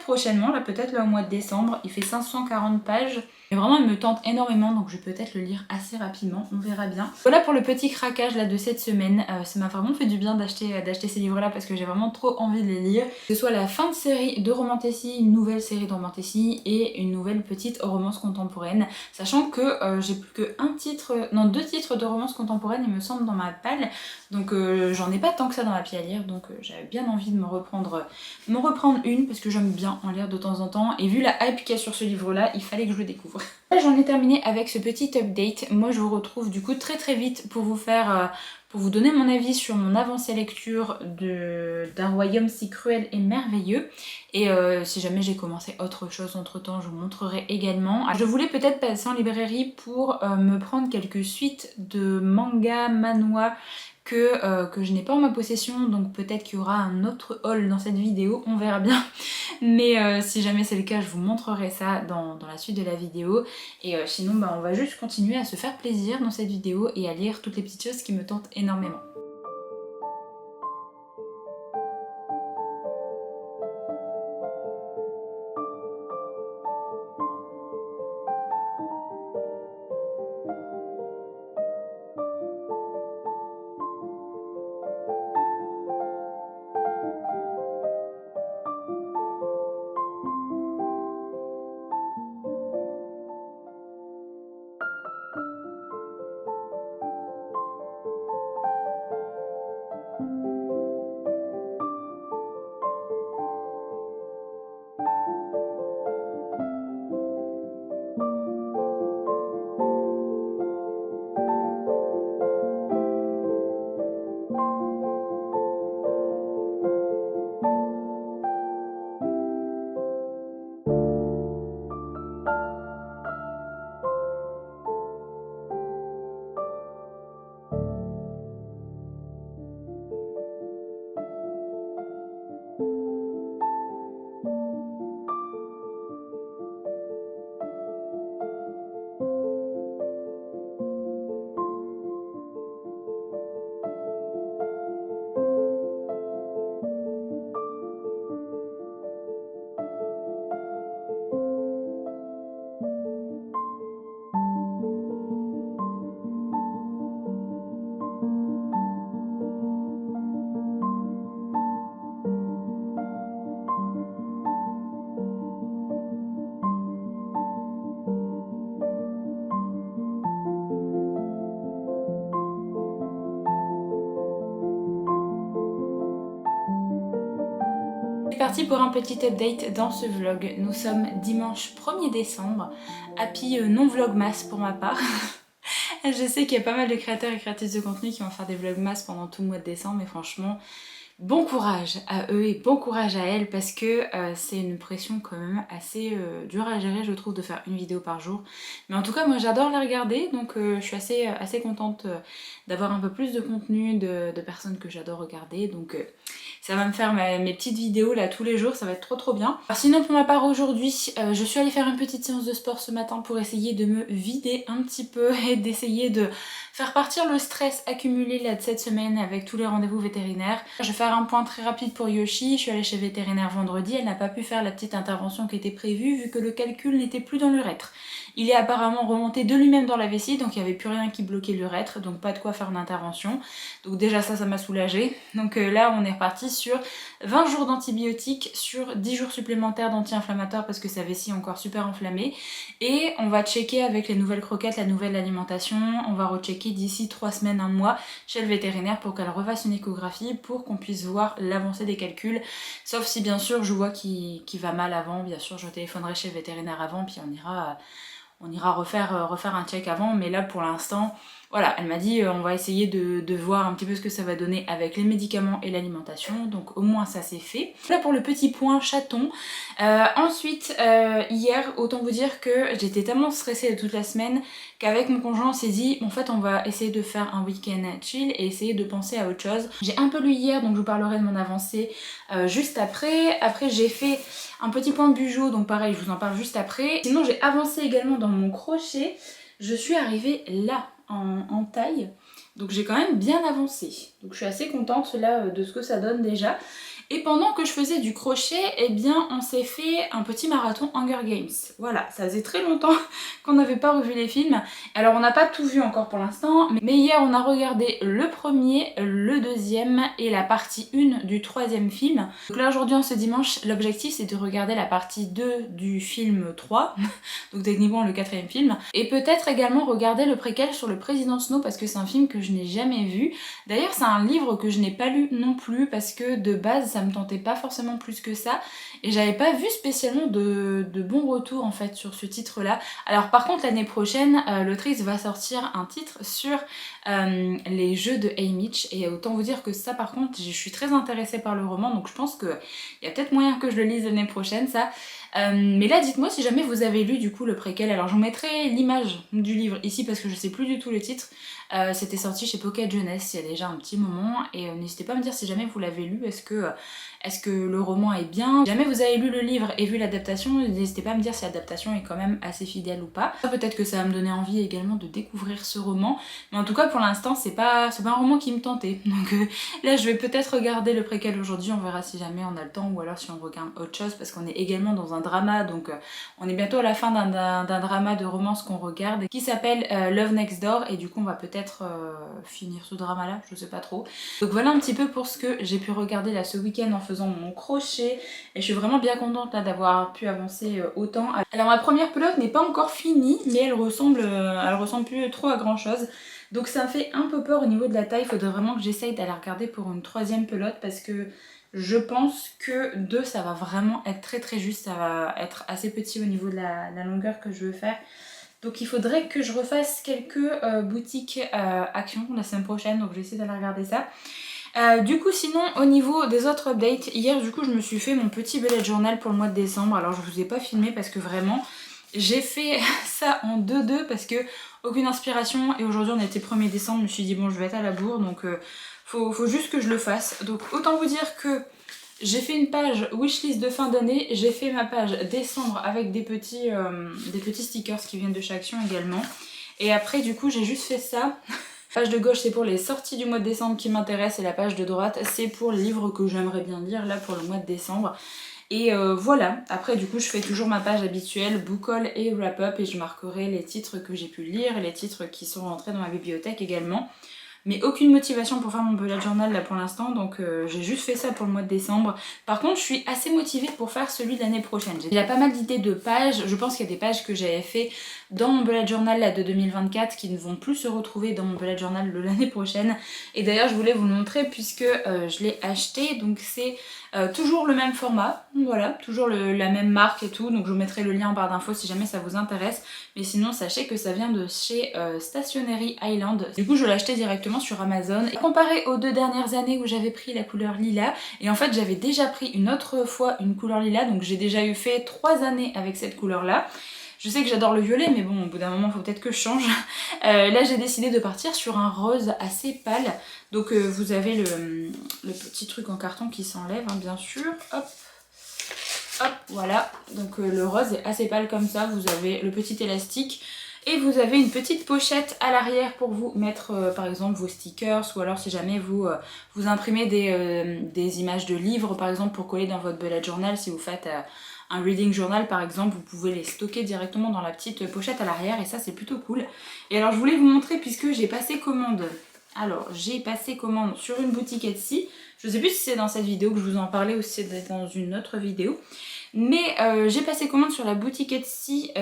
[SPEAKER 1] prochainement, là peut-être là au mois de décembre. Il fait 540 pages. Mais vraiment il me tente énormément, donc je vais peut-être le lire assez rapidement, on verra bien. Voilà pour le petit craquage là de cette semaine. Ça m'a vraiment fait du bien d'acheter ces livres là parce que j'ai vraiment trop envie de les lire. Que ce soit la fin de série de romantasy, une nouvelle série de romantasy et une nouvelle petite romance contemporaine. Sachant que j'ai plus que deux titres de romance contemporaine il me semble dans ma palle. Donc j'en ai pas tant que ça dans ma pied à lire, donc j'avais bien envie de me reprendre une parce que j'aime bien en lire de temps en temps, et vu la hype qu'il y a sur ce livre là, il fallait que je le découvre. Là j'en ai terminé avec ce petit update. Moi je vous retrouve du coup très vite pour vous faire pour vous donner mon avis sur mon avancée lecture d'un royaume si cruel et merveilleux. Et si jamais j'ai commencé autre chose entre temps, je vous montrerai également. Je voulais peut-être passer en librairie pour me prendre quelques suites de manga, manhwa que je n'ai pas en ma possession, donc peut-être qu'il y aura un autre haul dans cette vidéo, on verra bien. Mais si jamais c'est le cas, je vous montrerai ça dans la suite de la vidéo. Et sinon, on va juste continuer à se faire plaisir dans cette vidéo et à lire toutes les petites choses qui me tentent énormément. C'est parti pour un petit update dans ce vlog. Nous sommes dimanche 1er décembre. Happy non vlogmas pour ma part. Je sais qu'il y a pas mal de créateurs et créatrices de contenu qui vont faire des vlogmas pendant tout le mois de décembre, mais franchement, bon courage à eux et bon courage à elles parce que c'est une pression quand même assez dure à gérer, je trouve, de faire une vidéo par jour. Mais en tout cas, moi j'adore les regarder, donc je suis assez contente d'avoir un peu plus de contenu de personnes que j'adore regarder. Donc ça va me faire mes petites vidéos là tous les jours, ça va être trop bien. Alors, sinon pour ma part aujourd'hui, je suis allée faire une petite séance de sport ce matin pour essayer de me vider un petit peu et d'essayer de faire partir le stress accumulé là de cette semaine avec tous les rendez-vous vétérinaires. Je vais faire un point très rapide pour Yoshi. Je suis allée chez vétérinaire vendredi, elle n'a pas pu faire la petite intervention qui était prévue vu que le calcul n'était plus dans l'urètre. Il est apparemment remonté de lui-même dans la vessie, donc il n'y avait plus rien qui bloquait l'urètre, donc pas de quoi faire une intervention. Donc déjà ça m'a soulagée. Donc là on est reparti sur 20 jours d'antibiotiques, sur 10 jours supplémentaires d'anti-inflammatoires parce que sa vessie est encore super enflammée. Et on va checker avec les nouvelles croquettes, la nouvelle alimentation, on va rechecker d'ici 3 semaines, 1 mois chez le vétérinaire pour qu'elle refasse une échographie pour qu'on puisse voir l'avancée des calculs. Sauf si bien sûr je vois qu'il va mal avant, bien sûr je téléphonerai chez le vétérinaire avant puis on ira refaire un check avant, mais là pour l'instant, voilà, elle m'a dit on va essayer de voir un petit peu ce que ça va donner avec les médicaments et l'alimentation, donc au moins ça c'est fait. Là pour le petit point chaton. Ensuite, hier, autant vous dire que j'étais tellement stressée de toute la semaine qu'avec mon conjoint on s'est dit en fait on va essayer de faire un week-end chill et essayer de penser à autre chose. J'ai un peu lu hier, donc je vous parlerai de mon avancée juste après. Après j'ai fait un petit point de bijou, donc pareil je vous en parle juste après. Sinon j'ai avancé également dans mon crochet. Je suis arrivée là en taille, donc j'ai quand même bien avancé. Donc je suis assez contente là de ce que ça donne déjà. Et pendant que je faisais du crochet, eh bien on s'est fait un petit marathon Hunger Games. Voilà, ça faisait très longtemps qu'on n'avait pas revu les films. Alors on n'a pas tout vu encore pour l'instant, mais hier on a regardé le premier, le deuxième et la partie 1 du troisième film. Donc là aujourd'hui en ce dimanche, l'objectif c'est de regarder la partie 2 du film 3, donc techniquement le quatrième film. Et peut-être également regarder le préquel sur le président Snow parce que c'est un film que je n'ai jamais vu. D'ailleurs c'est un livre que je n'ai pas lu non plus parce que de base ça me tentait pas forcément plus que ça et j'avais pas vu spécialement de bons retours en fait sur ce titre là. Alors par contre l'année prochaine l'autrice va sortir un titre sur les jeux de Haymitch et autant vous dire que ça par contre je suis très intéressée par le roman, donc je pense qu'il y a peut-être moyen que je le lise l'année prochaine ça. Mais là dites-moi si jamais vous avez lu du coup le préquel. Alors je vous mettrai l'image du livre ici parce que je sais plus du tout le titre. C'était sorti chez Pocket Jeunesse il y a déjà un petit moment et n'hésitez pas à me dire si jamais vous l'avez lu, est-ce que le roman est bien. Si jamais vous avez lu le livre et vu l'adaptation, n'hésitez pas à me dire si l'adaptation est quand même assez fidèle ou pas. Peut-être que ça va me donner envie également de découvrir ce roman, mais en tout cas pour l'instant c'est pas un roman qui me tentait. Donc là je vais peut-être regarder le préquel aujourd'hui, on verra si jamais on a le temps ou alors si on regarde autre chose parce qu'on est également dans un drama, donc on est bientôt à la fin d'un drama de romance qu'on regarde qui s'appelle Love Next Door et du coup on va peut-être finir ce drama là, je sais pas trop. Donc voilà un petit peu pour ce que j'ai pu regarder là ce week-end en faisant mon crochet et je suis vraiment bien contente là d'avoir pu avancer autant. Alors ma première pelote n'est pas encore finie mais elle ressemble plus trop à grand chose. Donc ça me fait un peu peur au niveau de la taille, il faudrait vraiment que j'essaye d'aller regarder pour une troisième pelote parce que je pense que 2 ça va vraiment être très juste, ça va être assez petit au niveau de la longueur que je veux faire. Donc il faudrait que je refasse quelques boutiques actions la semaine prochaine, donc je vais essayer d'aller regarder ça. Du coup sinon au niveau des autres updates, hier du coup je me suis fait mon petit bullet journal pour le mois de décembre. Alors je vous ai pas filmé parce que vraiment j'ai fait ça en 2-2 parce que aucune inspiration et aujourd'hui on était 1er décembre, je me suis dit bon je vais être à la bourre donc faut juste que je le fasse. Donc autant vous dire que j'ai fait une page wishlist de fin d'année, j'ai fait ma page décembre avec des petits stickers qui viennent de chez Action également. Et après du coup j'ai juste fait ça. La page de gauche c'est pour les sorties du mois de décembre qui m'intéressent et la page de droite c'est pour les livres que j'aimerais bien lire là pour le mois de décembre. Et voilà, après du coup je fais toujours ma page habituelle, book haul et wrap up et je marquerai les titres que j'ai pu lire et les titres qui sont rentrés dans ma bibliothèque également. mais aucune motivation pour faire mon bullet journal là pour l'instant, donc j'ai juste fait ça pour le mois de décembre. Par contre je suis assez motivée pour faire celui de l'année prochaine. Il y a pas mal d'idées de pages, je pense qu'il y a des pages que j'avais fait dans mon bullet journal là, de 2024 qui ne vont plus se retrouver dans mon bullet journal de l'année prochaine. Et d'ailleurs je voulais vous le montrer puisque je l'ai acheté, donc c'est toujours le même format, voilà, toujours la même marque et tout, donc je vous mettrai le lien en barre d'infos si jamais ça vous intéresse, mais sinon sachez que ça vient de chez Stationery Island. Du coup je l'ai acheté directement sur Amazon. Et comparé aux 2 dernières années où j'avais pris la couleur lilas, et en fait j'avais déjà pris une autre fois une couleur lilas, donc j'ai déjà eu fait 3 années avec cette couleur là. Je sais que j'adore le violet, mais bon, au bout d'un moment, il faut peut-être que je change. Là, j'ai décidé de partir sur un rose assez pâle. Donc, vous avez le petit truc en carton qui s'enlève, hein, bien sûr. Hop, hop, voilà. Donc, le rose est assez pâle comme ça. Vous avez le petit élastique. Et vous avez une petite pochette à l'arrière pour vous mettre par exemple vos stickers, ou alors si jamais vous imprimez des images de livres par exemple pour coller dans votre bullet journal, si vous faites un reading journal par exemple, vous pouvez les stocker directement dans la petite pochette à l'arrière et ça c'est plutôt cool. Et alors je voulais vous montrer puisque j'ai passé commande. Alors j'ai passé commande sur une boutique Etsy, je sais plus si c'est dans cette vidéo que je vous en parlais ou si c'est dans une autre vidéo. Mais j'ai passé commande sur la boutique Etsy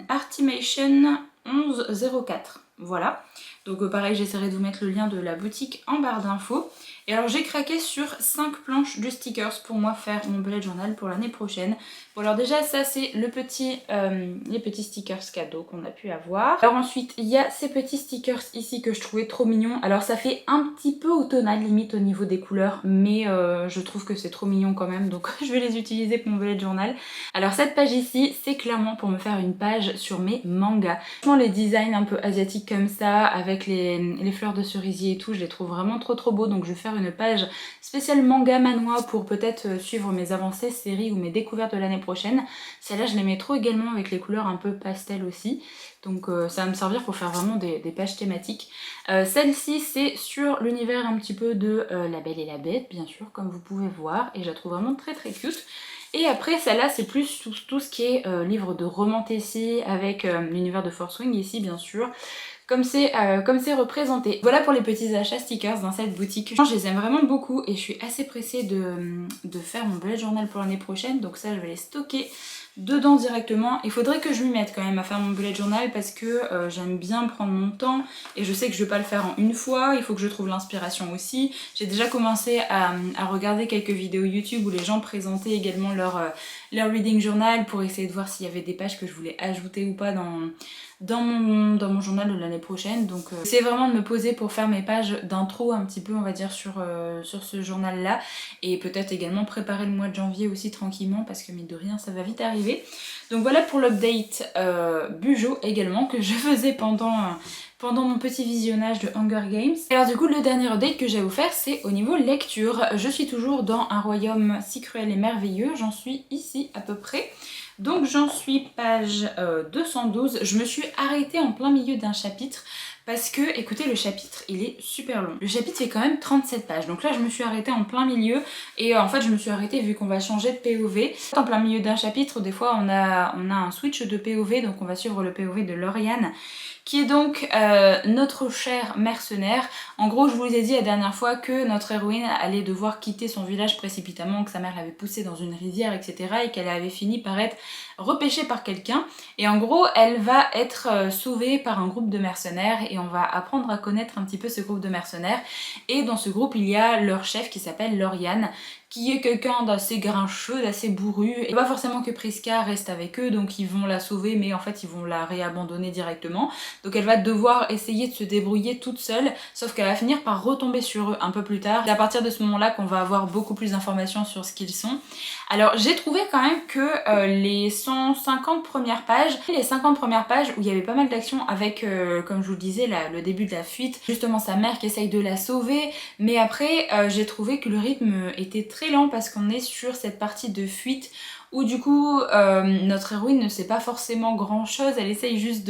[SPEAKER 1] Artimation 1104. Voilà. Donc pareil, j'essaierai de vous mettre le lien de la boutique en barre d'infos. Et alors j'ai craqué sur 5 planches de stickers pour moi faire mon bullet journal pour l'année prochaine. Bon alors déjà ça c'est les petits stickers cadeaux qu'on a pu avoir. Alors ensuite il y a ces petits stickers ici que je trouvais trop mignons. Alors ça fait un petit peu automnal limite au niveau des couleurs, mais je trouve que c'est trop mignon quand même, donc je vais les utiliser pour mon bullet journal. Alors cette page ici c'est clairement pour me faire une page sur mes mangas. Franchement les designs un peu asiatiques comme ça avec les fleurs de cerisier et tout, je les trouve vraiment trop beaux, donc je vais faire une page spéciale manga manhwa pour peut-être suivre mes avancées séries ou mes découvertes de l'année prochaine. Celle-là je l'aimais trop également avec les couleurs un peu pastel aussi, donc ça va me servir pour faire vraiment des pages thématiques. Celle-ci c'est sur l'univers un petit peu de La Belle et la Bête bien sûr comme vous pouvez voir, et je la trouve vraiment très cute. Et après celle-là c'est plus tout ce qui est livre de romantasy avec l'univers de Force Wing ici bien sûr, comme c'est représenté. Voilà pour les petits achats stickers dans cette boutique. Je les aime vraiment beaucoup et je suis assez pressée de faire mon bullet journal pour l'année prochaine, donc ça je vais les stocker dedans directement. Il faudrait que je m'y mette quand même à faire mon bullet journal parce que j'aime bien prendre mon temps et je sais que je vais pas le faire en une fois, il faut que je trouve l'inspiration aussi. J'ai déjà commencé à regarder quelques vidéos YouTube où les gens présentaient également leur reading journal pour essayer de voir s'il y avait des pages que je voulais ajouter ou pas dans mon journal de l'année prochaine. Donc c'est vraiment de me poser pour faire mes pages d'intro un petit peu on va dire sur ce journal là, et peut-être également préparer le mois de janvier aussi tranquillement parce que mine de rien ça va vite arriver. Donc voilà pour l'update Bujo également que je faisais pendant mon petit visionnage de Hunger Games. Et alors du coup le dernier update que j'ai à vous faire c'est au niveau lecture. Je suis toujours dans Un royaume si cruel et merveilleux, j'en suis ici à peu près. Donc j'en suis page 212, je me suis arrêtée en plein milieu d'un chapitre parce que, écoutez, le chapitre il est super long. Le chapitre fait quand même 37 pages, donc là je me suis arrêtée en plein milieu et en fait je me suis arrêtée vu qu'on va changer de POV. En plein milieu d'un chapitre, des fois on a un switch de POV, donc on va suivre le POV de Lauriane qui est donc notre cher mercenaire. En gros, je vous ai dit la dernière fois que notre héroïne allait devoir quitter son village précipitamment, que sa mère l'avait poussée dans une rivière, etc. et qu'elle avait fini par être repêchée par quelqu'un. Et en gros, elle va être sauvée par un groupe de mercenaires et on va apprendre à connaître un petit peu ce groupe de mercenaires. Et dans ce groupe, il y a leur chef qui s'appelle Lauriane, qui est quelqu'un d'assez grincheux, d'assez bourru, et pas forcément que Prisca reste avec eux, donc ils vont la sauver, mais en fait ils vont la réabandonner directement. Donc elle va devoir essayer de se débrouiller toute seule, sauf qu'elle va finir par retomber sur eux un peu plus tard. C'est à partir de ce moment-là qu'on va avoir beaucoup plus d'informations sur ce qu'ils sont. Alors j'ai trouvé quand même que les 150 premières pages, les 50 premières pages où il y avait pas mal d'actions avec, comme je vous le disais, le début de la fuite, justement sa mère qui essaye de la sauver, mais après j'ai trouvé que le rythme était très lent parce qu'on est sur cette partie de fuite où du coup notre héroïne ne sait pas forcément grand chose, elle essaye juste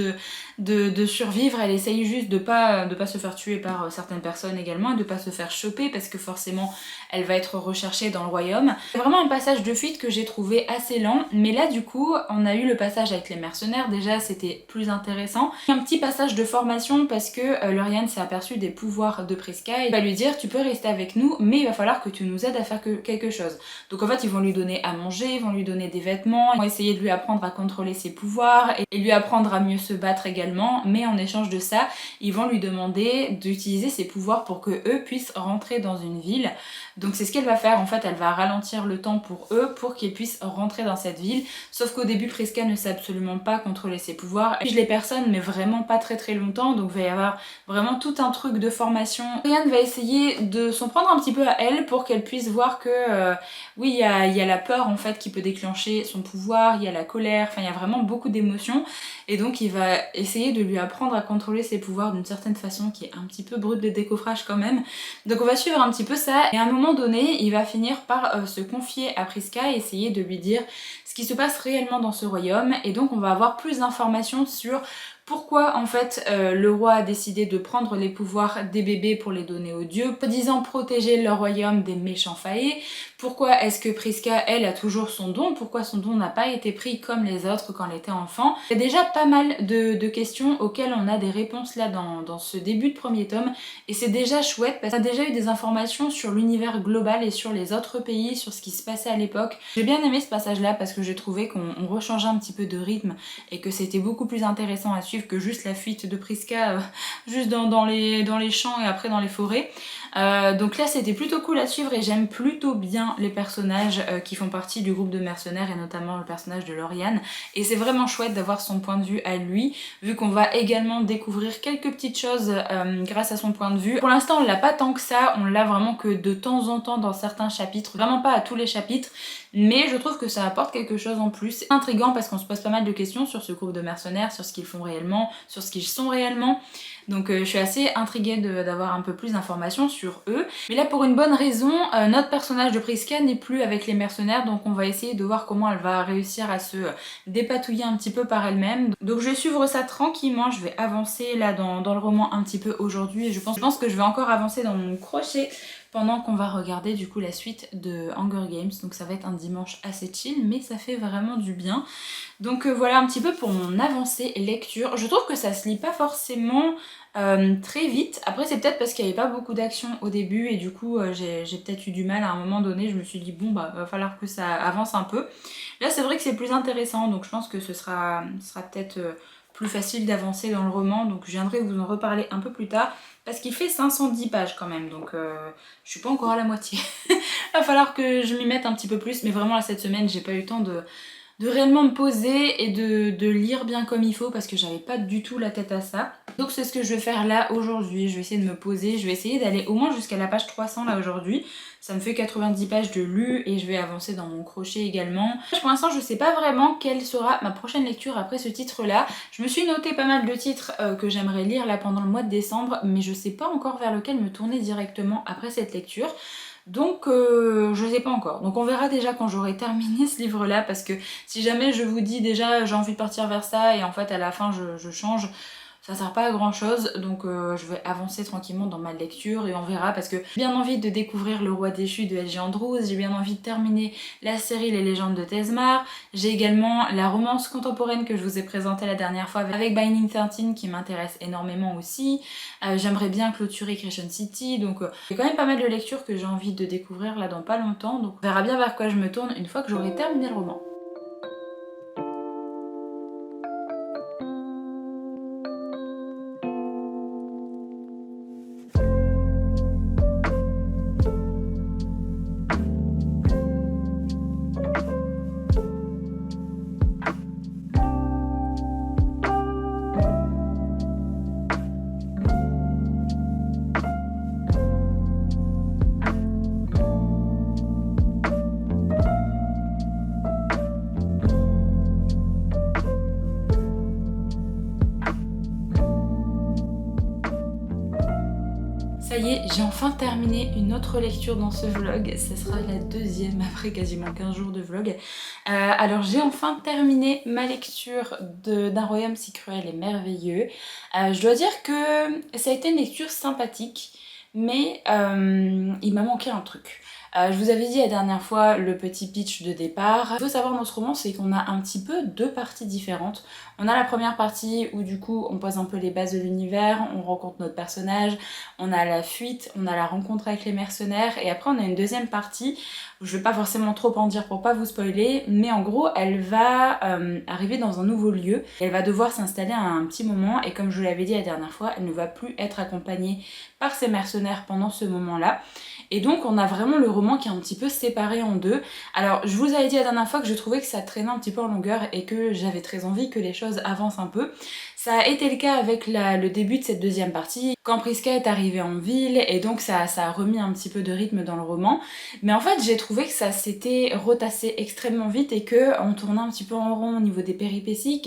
[SPEAKER 1] de survivre, elle essaye juste de pas se faire tuer par certaines personnes également et de pas se faire choper parce que forcément elle va être recherchée dans le royaume. C'est vraiment un passage de fuite que j'ai trouvé assez lent, mais là du coup on a eu le passage avec les mercenaires, déjà c'était plus intéressant. Un petit passage de formation parce que Lauriane s'est aperçue des pouvoirs de Prisca et va lui dire tu peux rester avec nous mais il va falloir que tu nous aides à faire quelque chose. Donc en fait ils vont lui donner à manger, ils vont lui donner des vêtements, ils vont essayer de lui apprendre à contrôler ses pouvoirs et lui apprendre à mieux se battre également, mais en échange de ça ils vont lui demander d'utiliser ses pouvoirs pour que eux puissent rentrer dans une ville. Donc c'est ce qu'elle va faire, en fait elle va ralentir le temps pour eux pour qu'ils puissent rentrer dans cette ville, sauf qu'au début Prisca ne sait absolument pas contrôler ses pouvoirs, et les personnes mais vraiment pas très longtemps, donc il va y avoir vraiment tout un truc de formation. Lauriane va essayer de s'en prendre un petit peu à elle pour qu'elle puisse voir que oui il y a la peur en fait qui peut déclencher son pouvoir, il y a la colère, enfin il y a vraiment beaucoup d'émotions, et donc il va essayer de lui apprendre à contrôler ses pouvoirs d'une certaine façon qui est un petit peu brute de décoffrage quand même. Donc on va suivre un petit peu ça, et à un moment donné il va finir par se confier à Prisca et essayer de lui dire ce qui se passe réellement dans ce royaume, et donc on va avoir plus d'informations sur pourquoi en fait le roi a décidé de prendre les pouvoirs des bébés pour les donner aux dieux, disant protéger leur royaume des méchants faillés. Pourquoi est-ce que Prisca, elle, a toujours son don? Pourquoi son don n'a pas été pris comme les autres quand elle était enfant? Il y a déjà pas mal de questions auxquelles on a des réponses là dans ce début de premier tome, et c'est déjà chouette parce qu'on a déjà eu des informations sur l'univers global et sur les autres pays, sur ce qui se passait à l'époque. J'ai bien aimé ce passage là parce que j'ai trouvé qu'on rechangeait un petit peu de rythme et que c'était beaucoup plus intéressant à suivre que juste la fuite de Prisca juste dans les champs et après dans les forêts. Donc là c'était plutôt cool à suivre et j'aime plutôt bien les personnages qui font partie du groupe de mercenaires, et notamment le personnage de Lauriane, et c'est vraiment chouette d'avoir son point de vue à lui, vu qu'on va également découvrir quelques petites choses grâce à son point de vue. Pour l'instant on l'a pas tant que ça, on l'a vraiment que de temps en temps dans certains chapitres, vraiment pas à tous les chapitres, mais je trouve que ça apporte quelque chose en plus. C'est intriguant parce qu'on se pose pas mal de questions sur ce groupe de mercenaires, sur ce qu'ils font réellement, sur ce qu'ils sont réellement. Donc je suis assez intriguée d'avoir un peu plus d'informations sur eux. Mais là pour une bonne raison, notre personnage de Prisca n'est plus avec les mercenaires, donc on va essayer de voir comment elle va réussir à se dépatouiller un petit peu par elle-même. Donc je vais suivre ça tranquillement, je vais avancer là dans le roman un petit peu aujourd'hui, et je pense que je vais encore avancer dans mon crochet pendant qu'on va regarder du coup la suite de Hunger Games. Donc ça va être un dimanche assez chill, mais ça fait vraiment du bien. Donc voilà un petit peu pour mon avancée lecture. Je trouve que ça se lit pas forcément très vite. Après c'est peut-être parce qu'il n'y avait pas beaucoup d'action au début, et du coup j'ai peut-être eu du mal à un moment donné. Je me suis dit bon bah va falloir que ça avance un peu. Là c'est vrai que c'est plus intéressant, donc je pense que ce sera peut-être plus facile d'avancer dans le roman, donc je viendrai vous en reparler un peu plus tard, parce qu'il fait 510 pages quand même, donc je suis pas encore à la moitié. Va falloir que je m'y mette un petit peu plus, mais vraiment là cette semaine j'ai pas eu le temps de réellement me poser et de lire bien comme il faut, parce que j'avais pas du tout la tête à ça. Donc c'est ce que je vais faire là aujourd'hui, je vais essayer de me poser, je vais essayer d'aller au moins jusqu'à la page 300 là aujourd'hui. Ça me fait 90 pages de lu et je vais avancer dans mon crochet également. Pour l'instant je sais pas vraiment quelle sera ma prochaine lecture après ce titre là. Je me suis noté pas mal de titres que j'aimerais lire là pendant le mois de décembre, mais je sais pas encore vers lequel me tourner directement après cette lecture. Donc je sais pas encore, donc on verra déjà quand j'aurai terminé ce livre là, parce que si jamais je vous dis déjà j'ai envie de partir vers ça et en fait à la fin je change, ça sert pas à grand chose. Donc je vais avancer tranquillement dans ma lecture et on verra, parce que j'ai bien envie de découvrir Le Roi déchu de L.J. Andrews, j'ai bien envie de terminer la série Les Légendes de Tezmar, j'ai également la romance contemporaine que je vous ai présentée la dernière fois avec Binding 13 qui m'intéresse énormément aussi. J'aimerais bien clôturer Crescent City, donc il y a quand même pas mal de lectures que j'ai envie de découvrir là dans pas longtemps, donc on verra bien vers quoi je me tourne une fois que j'aurai terminé le roman. J'ai enfin terminé une autre lecture dans ce vlog, ce sera la deuxième après quasiment 15 jours de vlog. Alors j'ai enfin terminé ma lecture d'Un royaume si cruel et merveilleux. Je dois dire que ça a été une lecture sympathique, mais il m'a manqué un truc. Je vous avais dit la dernière fois le petit pitch de départ. Il faut savoir dans ce roman, c'est qu'on a un petit peu deux parties différentes. On a la première partie où du coup on pose un peu les bases de l'univers, on rencontre notre personnage, on a la fuite, on a la rencontre avec les mercenaires, et après on a une deuxième partie où je vais pas forcément trop en dire pour pas vous spoiler, mais en gros elle va arriver dans un nouveau lieu, elle va devoir s'installer à un petit moment, et comme je vous l'avais dit la dernière fois, elle ne va plus être accompagnée par ses mercenaires pendant ce moment-là. Et donc on a vraiment le roman qui est un petit peu séparé en deux. Alors je vous avais dit la dernière fois que je trouvais que ça traînait un petit peu en longueur et que j'avais très envie que les choses avancent un peu. Ça a été le cas avec le début de cette deuxième partie, quand Prisca est arrivée en ville, et donc ça a remis un petit peu de rythme dans le roman. Mais en fait j'ai trouvé que ça s'était retassé extrêmement vite et qu'on tournait un petit peu en rond au niveau des péripéties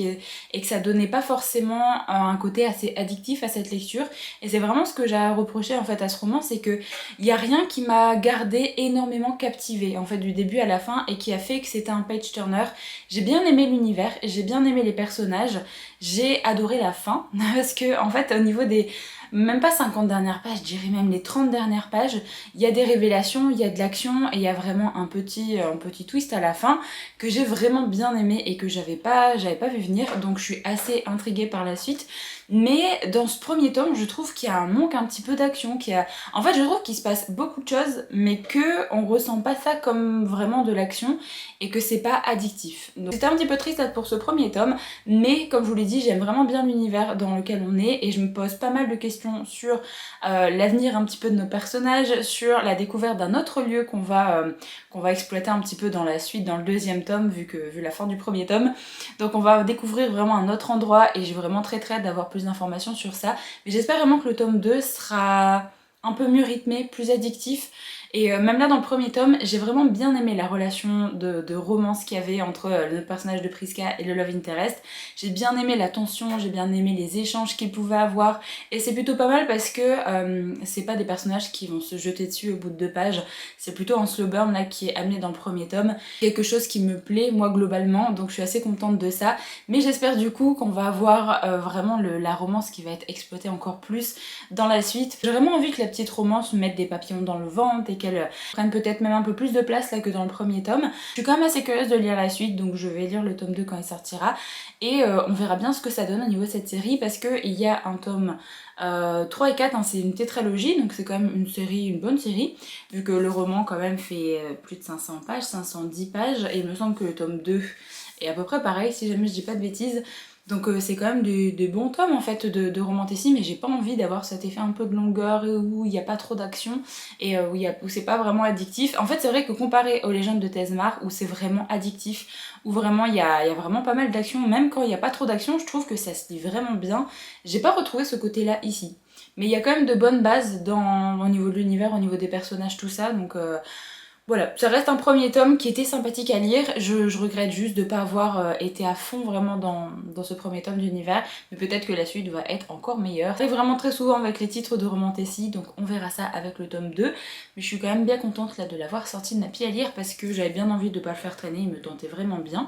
[SPEAKER 1] et que ça donnait pas forcément un côté assez addictif à cette lecture. Et c'est vraiment ce que j'ai à reprocher en fait à ce roman, c'est que il n'y a rien qui m'a gardé énormément captivée en fait du début à la fin et qui a fait que c'était un page turner. J'ai bien aimé l'univers, j'ai bien aimé les personnages, j'ai adoré la fin parce que en fait au niveau des même pas 50 dernières pages, je dirais même les 30 dernières pages, il y a des révélations, il y a de l'action et il y a vraiment un petit twist à la fin que j'ai vraiment bien aimé et que j'avais pas vu venir, donc je suis assez intriguée par la suite. Mais dans ce premier tome, je trouve qu'il y a un manque un petit peu d'action, en fait je trouve qu'il se passe beaucoup de choses mais que on ressent pas ça comme vraiment de l'action et que c'est pas addictif. Donc c'était un petit peu triste pour ce premier tome, mais comme je vous l'ai dit, j'aime vraiment bien l'univers dans lequel on est et je me pose pas mal de questions sur l'avenir un petit peu de nos personnages, sur la découverte d'un autre lieu qu'on va exploiter un petit peu dans la suite, dans le deuxième tome, vu la fin du premier tome. Donc on va découvrir vraiment un autre endroit et j'ai vraiment très hâte d'avoir plus d'informations sur ça. Mais j'espère vraiment que le tome 2 sera un peu mieux rythmé, plus addictif. Et même là dans le premier tome, j'ai vraiment bien aimé la relation de romance qu'il y avait entre le personnage de Prisca et le love interest. J'ai bien aimé la tension, j'ai bien aimé les échanges qu'ils pouvaient avoir. Et c'est plutôt pas mal parce que c'est pas des personnages qui vont se jeter dessus au bout de 2 pages. C'est plutôt un slow burn là qui est amené dans le premier tome. Quelque chose qui me plaît moi globalement, donc je suis assez contente de ça. Mais j'espère du coup qu'on va avoir vraiment la romance qui va être exploitée encore plus dans la suite. J'ai vraiment envie que la petite romance mette des papillons dans le ventre et qu'elle prenne peut-être même un peu plus de place là que dans le premier tome. Je suis quand même assez curieuse de lire la suite, donc je vais lire le tome 2 quand il sortira et on verra bien ce que ça donne au niveau de cette série parce qu'il y a un tome 3 et 4, hein, c'est une tétralogie, donc c'est quand même une bonne série, vu que le roman quand même fait plus de 500 pages, 510 pages, et il me semble que le tome 2 est à peu près pareil, si jamais je dis pas de bêtises. Donc c'est quand même des bons tomes en fait de romanticisme, mais j'ai pas envie d'avoir cet effet un peu de longueur où il n'y a pas trop d'action et où c'est pas vraiment addictif. En fait c'est vrai que comparé aux légendes de Tesmar où c'est vraiment addictif, où vraiment il y a vraiment pas mal d'action, même quand il n'y a pas trop d'action, je trouve que ça se lit vraiment bien. J'ai pas retrouvé ce côté-là ici. Mais il y a quand même de bonnes bases au niveau de l'univers, au niveau des personnages, tout ça, donc voilà, ça reste un premier tome qui était sympathique à lire. Je regrette juste de ne pas avoir été à fond vraiment dans ce premier tome d'univers, mais peut-être que la suite va être encore meilleure. Ça arrive vraiment très souvent avec les titres de Romantasy, donc on verra ça avec le tome 2. Mais je suis quand même bien contente là de l'avoir sorti de ma pile à lire parce que j'avais bien envie de ne pas le faire traîner, il me tentait vraiment bien.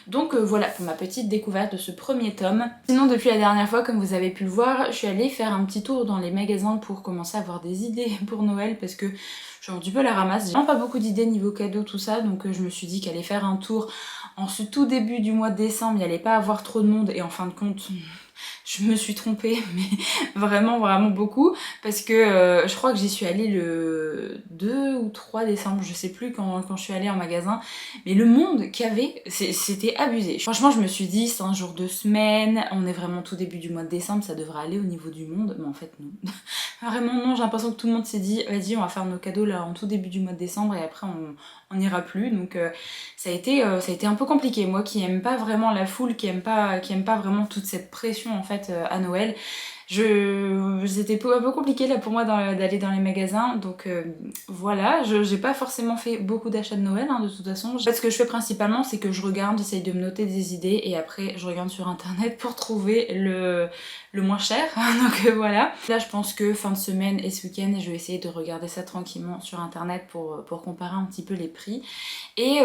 [SPEAKER 1] Donc voilà pour ma petite découverte de ce premier tome. Sinon depuis la dernière fois, comme vous avez pu le voir, je suis allée faire un petit tour dans les magasins pour commencer à avoir des idées pour Noël parce que je suis un petit peu à la ramasse. J'ai vraiment pas beaucoup d'idées niveau cadeaux tout ça, donc je me suis dit qu'aller faire un tour en ce tout début du mois de décembre, il n'y allait pas avoir trop de monde et en fin de compte je me suis trompée, mais vraiment beaucoup, parce que je crois que j'y suis allée le 2 ou 3 décembre, je sais plus quand je suis allée en magasin, mais le monde qu'il y avait, c'était abusé. Franchement, je me suis dit, c'est un jour de semaine, on est vraiment tout début du mois de décembre, ça devrait aller au niveau du monde, mais en fait non. Vraiment non, j'ai l'impression que tout le monde s'est dit, vas-y, on va faire nos cadeaux là en tout début du mois de décembre, et après on n'ira plus, donc ça a été un peu compliqué. Moi qui aime pas vraiment la foule, qui aime pas vraiment toute cette pression en fait à Noël, C'était un peu compliqué là pour moi d'aller dans les magasins, donc voilà, j'ai pas forcément fait beaucoup d'achats de Noël hein, de toute façon. En fait, ce que je fais principalement, c'est que je regarde, j'essaye de me noter des idées et après je regarde sur internet pour trouver le moins cher, donc voilà. Là je pense que fin de semaine et ce week-end, je vais essayer de regarder ça tranquillement sur internet pour comparer un petit peu les prix. Et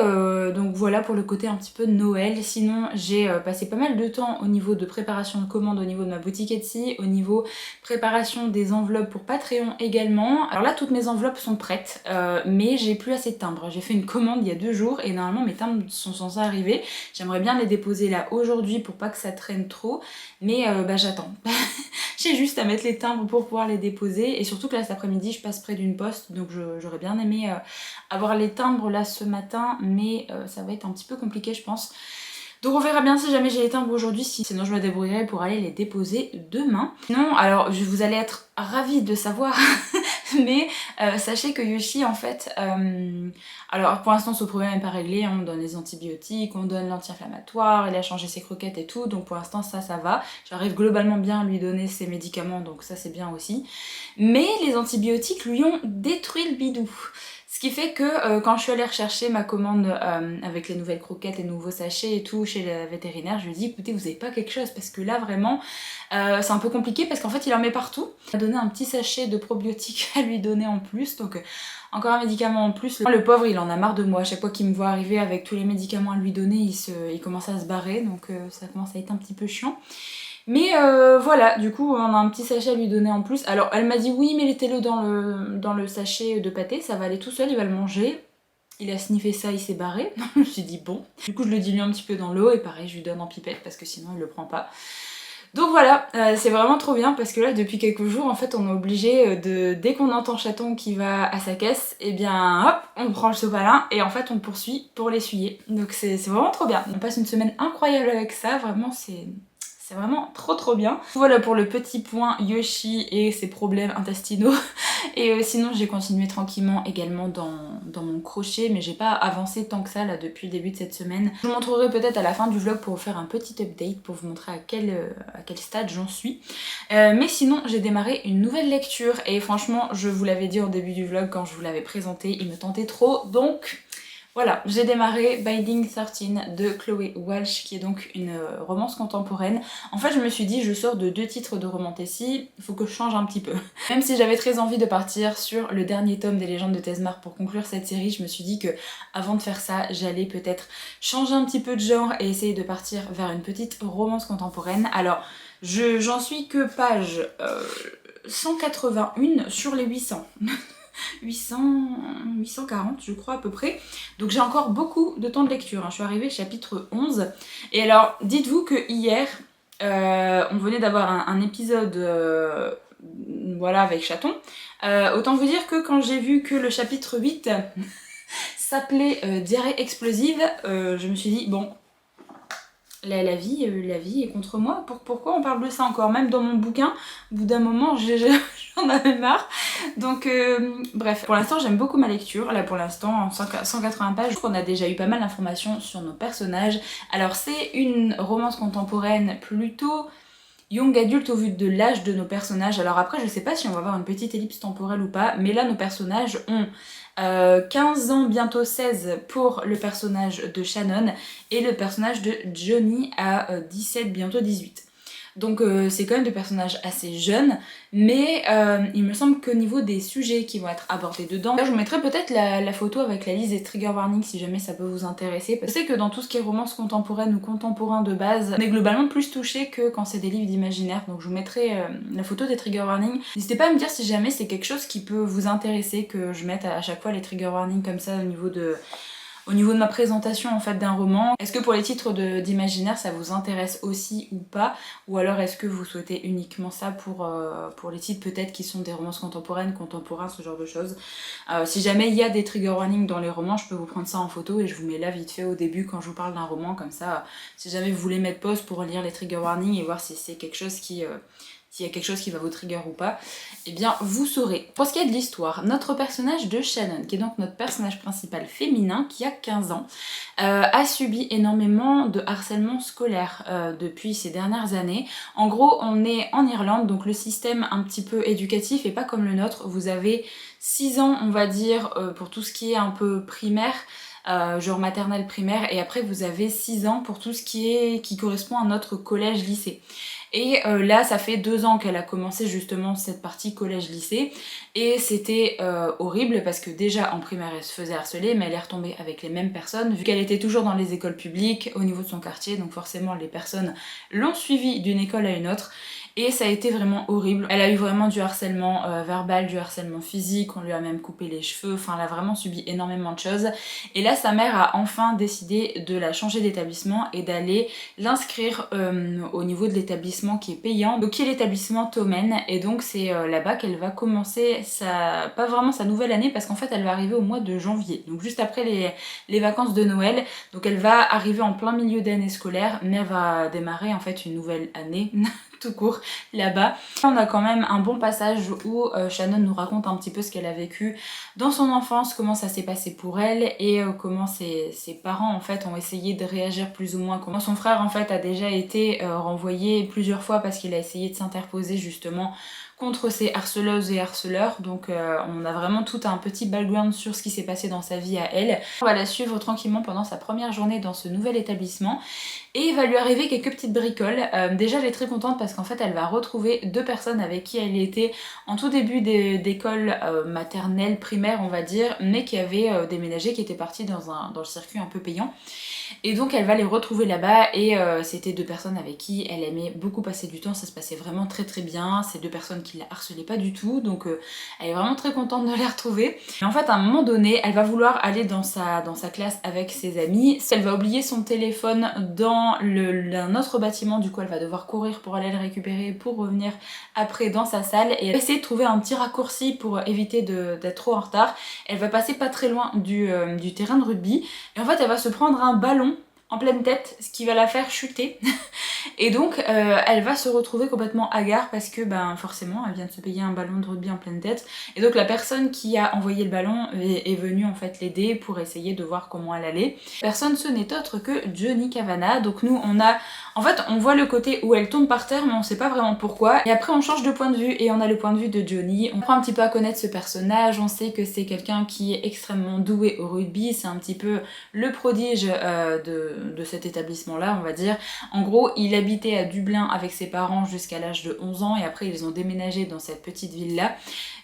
[SPEAKER 1] donc voilà pour le côté un petit peu de Noël. Sinon j'ai passé pas mal de temps au niveau de préparation de commandes, au niveau de ma boutique Etsy, au niveau préparation des enveloppes pour Patreon également. Alors là toutes mes enveloppes sont prêtes mais j'ai plus assez de timbres. J'ai fait une commande il y a 2 jours et normalement mes timbres sont censés arriver. J'aimerais bien les déposer là aujourd'hui pour pas que ça traîne trop, mais bah j'attends. J'ai juste à mettre les timbres pour pouvoir les déposer et surtout que là cet après-midi je passe près d'une poste, donc j'aurais bien aimé avoir les timbres là ce matin, mais ça va être un petit peu compliqué je pense. Donc on verra bien si jamais j'ai les timbres aujourd'hui, sinon je me débrouillerai pour aller les déposer demain. Non, alors vous allez être ravis de savoir, mais sachez que Yoshi en fait, alors pour l'instant son problème n'est pas réglé, hein, on donne les antibiotiques, on donne l'anti-inflammatoire, il a changé ses croquettes et tout, donc pour l'instant ça va. J'arrive globalement bien à lui donner ses médicaments, donc ça c'est bien aussi. Mais les antibiotiques lui ont détruit le bidou. Ce qui fait que quand je suis allée rechercher ma commande avec les nouvelles croquettes, les nouveaux sachets et tout chez la vétérinaire, je lui ai dit écoutez vous avez pas quelque chose parce que là vraiment c'est un peu compliqué parce qu'en fait il en met partout. Il m'a donné un petit sachet de probiotiques à lui donner en plus, donc encore un médicament en plus. Le pauvre il en a marre de moi, à chaque fois qu'il me voit arriver avec tous les médicaments à lui donner il commence à se barrer, donc ça commence à être un petit peu chiant. Mais voilà, du coup on a un petit sachet à lui donner en plus. Alors elle m'a dit oui mais mettez-le dans le sachet de pâté, ça va aller tout seul, il va le manger. Il a sniffé ça, il s'est barré. Je me suis dit bon. Du coup je le dilue un petit peu dans l'eau et pareil je lui donne en pipette parce que sinon il le prend pas. Donc voilà, c'est vraiment trop bien parce que là depuis quelques jours en fait on est obligé dès qu'on entend Chaton qui va à sa caisse, et bien hop, on prend le sopalin et en fait on le poursuit pour l'essuyer. Donc c'est vraiment trop bien. On passe une semaine incroyable avec ça, vraiment c'est vraiment trop bien. Voilà pour le petit point Yoshi et ses problèmes intestinaux. Et sinon j'ai continué tranquillement également dans mon crochet, mais j'ai pas avancé tant que ça là depuis le début de cette semaine. Je vous montrerai peut-être à la fin du vlog pour vous faire un petit update, pour vous montrer à quel stade j'en suis. Mais sinon j'ai démarré une nouvelle lecture et franchement je vous l'avais dit au début du vlog quand je vous l'avais présenté, il me tentait trop, donc voilà, j'ai démarré Binding 13 de Chloé Walsh, qui est donc une romance contemporaine. En fait, je me suis dit, je sors de 2 titres de romantasy, il faut que je change un petit peu. Même si j'avais très envie de partir sur le dernier tome des légendes de Tesmar pour conclure cette série, je me suis dit que avant de faire ça, j'allais peut-être changer un petit peu de genre et essayer de partir vers une petite romance contemporaine. Alors, j'en suis que page 181 sur les 800. 840 je crois à peu près, donc j'ai encore beaucoup de temps de lecture, hein. Je suis arrivée chapitre 11 et alors dites-vous que hier on venait d'avoir un épisode voilà avec Chaton, autant vous dire que quand j'ai vu que le chapitre 8 s'appelait diarrhée explosive, je me suis dit bon, la vie est contre moi, pourquoi on parle de ça encore, même dans mon bouquin, au bout d'un moment j'en avais marre. Donc bref, pour l'instant j'aime beaucoup ma lecture, là pour l'instant en 180 pages, on a déjà eu pas mal d'informations sur nos personnages. Alors c'est une romance contemporaine plutôt young adulte au vu de l'âge de nos personnages, alors après je sais pas si on va avoir une petite ellipse temporelle ou pas, mais là nos personnages ont 15 ans, bientôt 16 pour le personnage de Shannon et le personnage de Johnny à 17, bientôt 18. Donc c'est quand même des personnages assez jeunes, mais il me semble qu'au niveau des sujets qui vont être abordés dedans, là, je vous mettrai peut-être la photo avec la liste des trigger warnings si jamais ça peut vous intéresser. Parce que je sais que dans tout ce qui est romance contemporaine ou contemporain de base, on est globalement plus touché que quand c'est des livres d'imaginaire, donc je vous mettrai la photo des trigger warnings. N'hésitez pas à me dire si jamais c'est quelque chose qui peut vous intéresser, que je mette à chaque fois les trigger warnings comme ça au niveau de ma présentation en fait d'un roman. Est-ce que pour les titres d'imaginaire ça vous intéresse aussi ou pas, ou alors est-ce que vous souhaitez uniquement ça pour les titres peut-être qui sont des romances contemporaines, contemporains, ce genre de choses. Si jamais il y a des trigger warnings dans les romans, je peux vous prendre ça en photo et je vous mets là vite fait au début quand je vous parle d'un roman, comme ça si jamais vous voulez mettre pause pour lire les trigger warnings et voir si c'est quelque chose qui s'il y a quelque chose qui va vous trigger ou pas, eh bien vous saurez. Pour ce qui est de l'histoire, notre personnage de Shannon, qui est donc notre personnage principal féminin, qui a 15 ans, a subi énormément de harcèlement scolaire depuis ces dernières années. En gros, on est en Irlande, donc le système un petit peu éducatif est pas comme le nôtre. Vous avez 6 ans, on va dire, pour tout ce qui est un peu primaire, genre maternelle primaire, et après vous avez 6 ans pour tout ce qui correspond à notre collège-lycée. Et là, ça fait 2 ans qu'elle a commencé justement cette partie collège-lycée, et c'était horrible parce que déjà en primaire elle se faisait harceler, mais elle est retombée avec les mêmes personnes, vu qu'elle était toujours dans les écoles publiques au niveau de son quartier, donc forcément les personnes l'ont suivie d'une école à une autre. Et ça a été vraiment horrible. Elle a eu vraiment du harcèlement verbal, du harcèlement physique, on lui a même coupé les cheveux, enfin elle a vraiment subi énormément de choses. Et là sa mère a enfin décidé de la changer d'établissement et d'aller l'inscrire au niveau de l'établissement qui est payant, donc qui est l'établissement Tomen. Et donc c'est là-bas qu'elle va commencer pas vraiment sa nouvelle année, parce qu'en fait elle va arriver au mois de janvier, donc juste après les vacances de Noël. Donc elle va arriver en plein milieu d'année scolaire, mais elle va démarrer en fait une nouvelle année tout court là-bas. On a quand même un bon passage où Shannon nous raconte un petit peu ce qu'elle a vécu dans son enfance, comment ça s'est passé pour elle, et comment ses parents en fait ont essayé de réagir plus ou moins, comment son frère en fait a déjà été renvoyé plusieurs fois parce qu'il a essayé de s'interposer justement contre ces harceleuses et harceleurs. Donc on a vraiment tout un petit background sur ce qui s'est passé dans sa vie à elle. On va la suivre tranquillement pendant sa première journée dans ce nouvel établissement, et il va lui arriver quelques petites bricoles. Déjà elle est très contente parce qu'en fait elle va retrouver 2 personnes avec qui elle était en tout début d'école maternelle, primaire on va dire, mais qui avaient déménagé, qui étaient parties dans le circuit un peu payant. Et donc elle va les retrouver là-bas, et c'était 2 personnes avec qui elle aimait beaucoup passer du temps, ça se passait vraiment très très bien. C'est 2 personnes qui la harcelaient pas du tout, donc elle est vraiment très contente de les retrouver. Et en fait à un moment donné, elle va vouloir aller dans sa classe avec ses amis. Elle va oublier son téléphone dans un autre bâtiment, du coup elle va devoir courir pour aller le récupérer pour revenir après dans sa salle, et elle va essayer de trouver un petit raccourci pour éviter d'être trop en retard. Elle va passer pas très loin du terrain de rugby, et en fait elle va se prendre un ballon en pleine tête, ce qui va la faire chuter. Et donc elle va se retrouver complètement hagard parce que forcément elle vient de se payer un ballon de rugby en pleine tête, et donc la personne qui a envoyé le ballon est venue en fait l'aider pour essayer de voir comment elle allait. Personne, ce n'est autre que Johnny Kavanagh. Donc nous on voit le côté où elle tombe par terre, mais on sait pas vraiment pourquoi, et après on change de point de vue et on a le point de vue de Johnny. On prend un petit peu à connaître ce personnage, on sait que c'est quelqu'un qui est extrêmement doué au rugby, c'est un petit peu le prodige de cet établissement là on va dire. En gros il habitait à Dublin avec ses parents jusqu'à l'âge de 11 ans, et après ils ont déménagé dans cette petite ville là.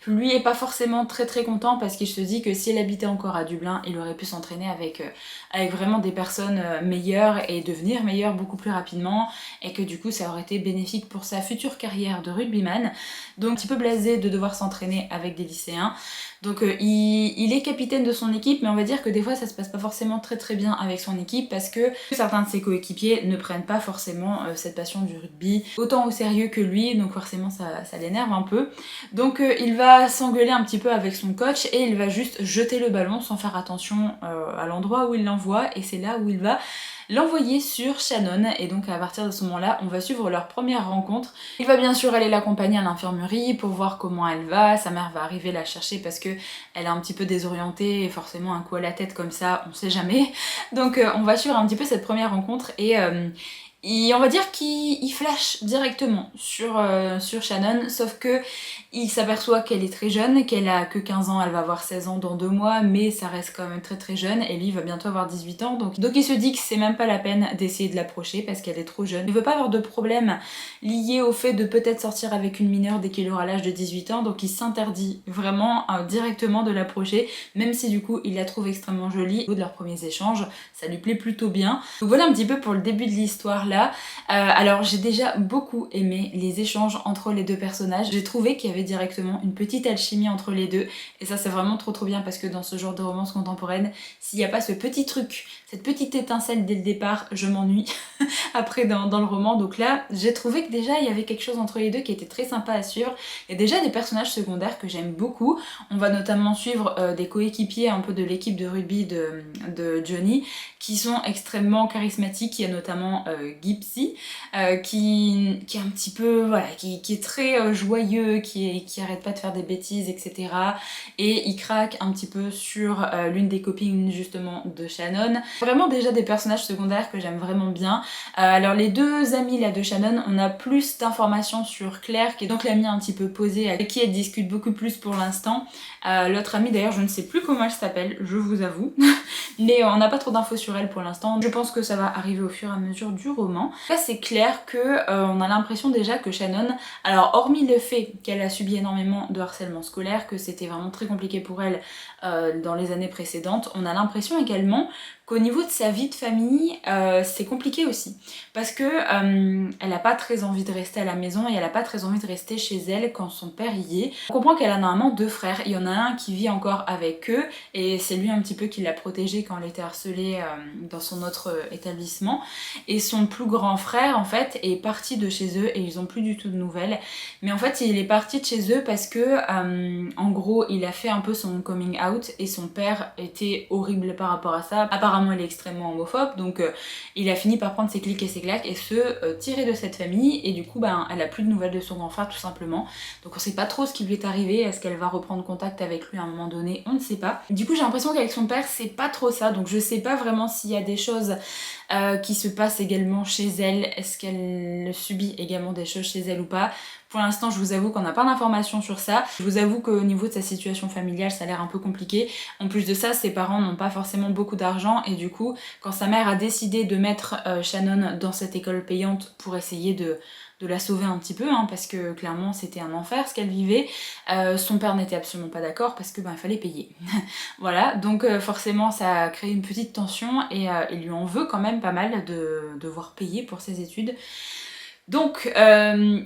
[SPEAKER 1] Lui est pas forcément très très content parce qu'il se dit que s'il habitait encore à Dublin, il aurait pu s'entraîner avec vraiment des personnes meilleures et devenir meilleur beaucoup plus rapidement, et que du coup ça aurait été bénéfique pour sa future carrière de rugbyman. Donc un petit peu blasé de devoir s'entraîner avec des lycéens. Donc il est capitaine de son équipe, mais on va dire que des fois ça se passe pas forcément très très bien avec son équipe, parce que certains de ses coéquipiers ne prennent pas forcément cette passion du rugby autant au sérieux que lui, donc forcément ça l'énerve un peu. Donc il va s'engueuler un petit peu avec son coach, et il va juste jeter le ballon sans faire attention à l'endroit où il l'envoie, et c'est là où il va l'envoyer sur Shannon. Et donc à partir de ce moment-là, on va suivre leur première rencontre. Il va bien sûr aller l'accompagner à l'infirmerie pour voir comment elle va. Sa mère va arriver la chercher parce que elle est un petit peu désorientée, et forcément un coup à la tête comme ça, on sait jamais. Donc on va suivre un petit peu cette première rencontre, et on va dire qu'il flash directement sur Shannon, sauf que il s'aperçoit qu'elle est très jeune, qu'elle a que 15 ans, elle va avoir 16 ans dans 2 mois, mais ça reste quand même très très jeune, et lui il va bientôt avoir 18 ans, donc il se dit que c'est même pas la peine d'essayer de l'approcher parce qu'elle est trop jeune. Il veut pas avoir de problème lié au fait de peut-être sortir avec une mineure dès qu'il aura l'âge de 18 ans, donc il s'interdit vraiment directement de l'approcher, même si du coup il la trouve extrêmement jolie. Au niveau de leurs premiers échanges, ça lui plaît plutôt bien. Donc voilà un petit peu pour le début de l'histoire là. Alors j'ai déjà beaucoup aimé les échanges entre les 2 personnages. J'ai trouvé qu'il y avait directement une petite alchimie entre les deux, et ça c'est vraiment trop bien, parce que dans ce genre de romance contemporaine, s'il n'y a pas ce petit truc, cette petite étincelle dès le départ, je m'ennuie après dans le roman. Donc là j'ai trouvé que déjà il y avait quelque chose entre les deux qui était très sympa à suivre. Il y a déjà des personnages secondaires que j'aime beaucoup. On va notamment suivre des coéquipiers un peu de l'équipe de rugby de Johnny, qui sont extrêmement charismatiques. Il y a notamment Gypsy, qui est un petit peu, voilà, qui est très joyeux, qui arrête pas de faire des bêtises, etc. Et il craque un petit peu sur l'une des copines justement de Shannon. Vraiment déjà des personnages secondaires que j'aime vraiment bien. Alors les deux amis là de Shannon, on a plus d'informations sur Claire, qui est donc l'amie un petit peu posée, avec qui elle discute beaucoup plus pour l'instant. L'autre amie d'ailleurs, je ne sais plus comment elle s'appelle, je vous avoue. Mais on n'a pas trop d'infos sur elle pour l'instant. Je pense que ça va arriver au fur et à mesure du roman. Là c'est clair que on a l'impression déjà que Shannon, alors hormis le fait qu'elle a subi énormément de harcèlement scolaire, que c'était vraiment très compliqué pour elle dans les années précédentes, on a l'impression également qu'au niveau de sa vie de famille, c'est compliqué aussi. Parce que elle n'a pas très envie de rester à la maison et elle n'a pas très envie de rester chez elle quand son père y est. On comprend qu'elle a normalement deux frères. Il y en a un qui vit encore avec eux et c'est lui un petit peu qui l'a protégée quand elle était harcelée dans son autre établissement. Et son plus grand frère, en fait, est parti de chez eux et ils n'ont plus du tout de nouvelles. Mais en fait, il est parti de chez eux parce que, en gros, il a fait un peu son coming out et son père était horrible par rapport à ça. Apparemment, il est extrêmement homophobe, donc il a fini par prendre ses clics et ses claques et se tirer de cette famille. Et du coup, ben, elle a plus de nouvelles de son grand frère, tout simplement. Donc on sait pas trop ce qui lui est arrivé. Est-ce qu'elle va reprendre contact avec lui à un moment donné? On ne sait pas. Du coup, j'ai l'impression qu'avec son père, c'est pas trop ça. Donc je sais pas vraiment s'il y a des choses qui se passent également chez elle. Est-ce qu'elle subit également des choses chez elle ou pas? Pour l'instant, je vous avoue qu'on n'a pas d'informations sur ça. Je vous avoue qu'au niveau de sa situation familiale, ça a l'air un peu compliqué. En plus de ça, ses parents n'ont pas forcément beaucoup d'argent et du coup, quand sa mère a décidé de mettre Shannon dans cette école payante pour essayer de la sauver un petit peu, hein, parce que clairement c'était un enfer ce qu'elle vivait. Son père n'était absolument pas d'accord parce que il fallait payer. Voilà, donc forcément ça a créé une petite tension et il lui en veut quand même pas mal de devoir payer pour ses études. Donc,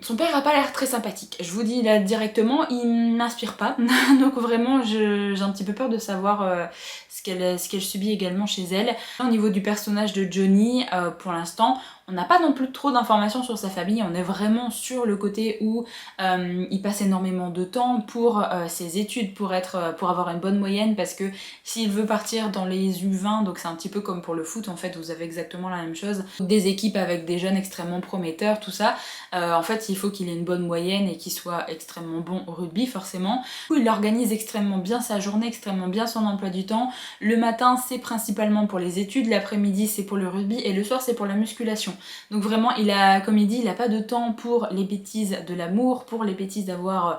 [SPEAKER 1] son père a pas l'air très sympathique. Je vous dis là directement, il m'inspire pas. Donc vraiment, j'ai un petit peu peur de savoir ce qu'elle subit également chez elle. Au niveau du personnage de Johnny, pour l'instant, on n'a pas non plus trop d'informations sur sa famille. On est vraiment sur le côté où il passe énormément de temps pour ses études, pour avoir une bonne moyenne, parce que s'il veut partir dans les U20, donc c'est un petit peu comme pour le foot, en fait, vous avez exactement la même chose. Des équipes avec des jeunes extrêmement prometteurs, tout ça. En fait, il faut qu'il ait une bonne moyenne et qu'il soit extrêmement bon au rugby, forcément. Il organise extrêmement bien sa journée, extrêmement bien son emploi du temps. Le matin, c'est principalement pour les études, l'après-midi, c'est pour le rugby, et le soir, c'est pour la musculation. Donc vraiment, comme il dit, il a pas de temps pour les bêtises de l'amour, pour les bêtises d'avoir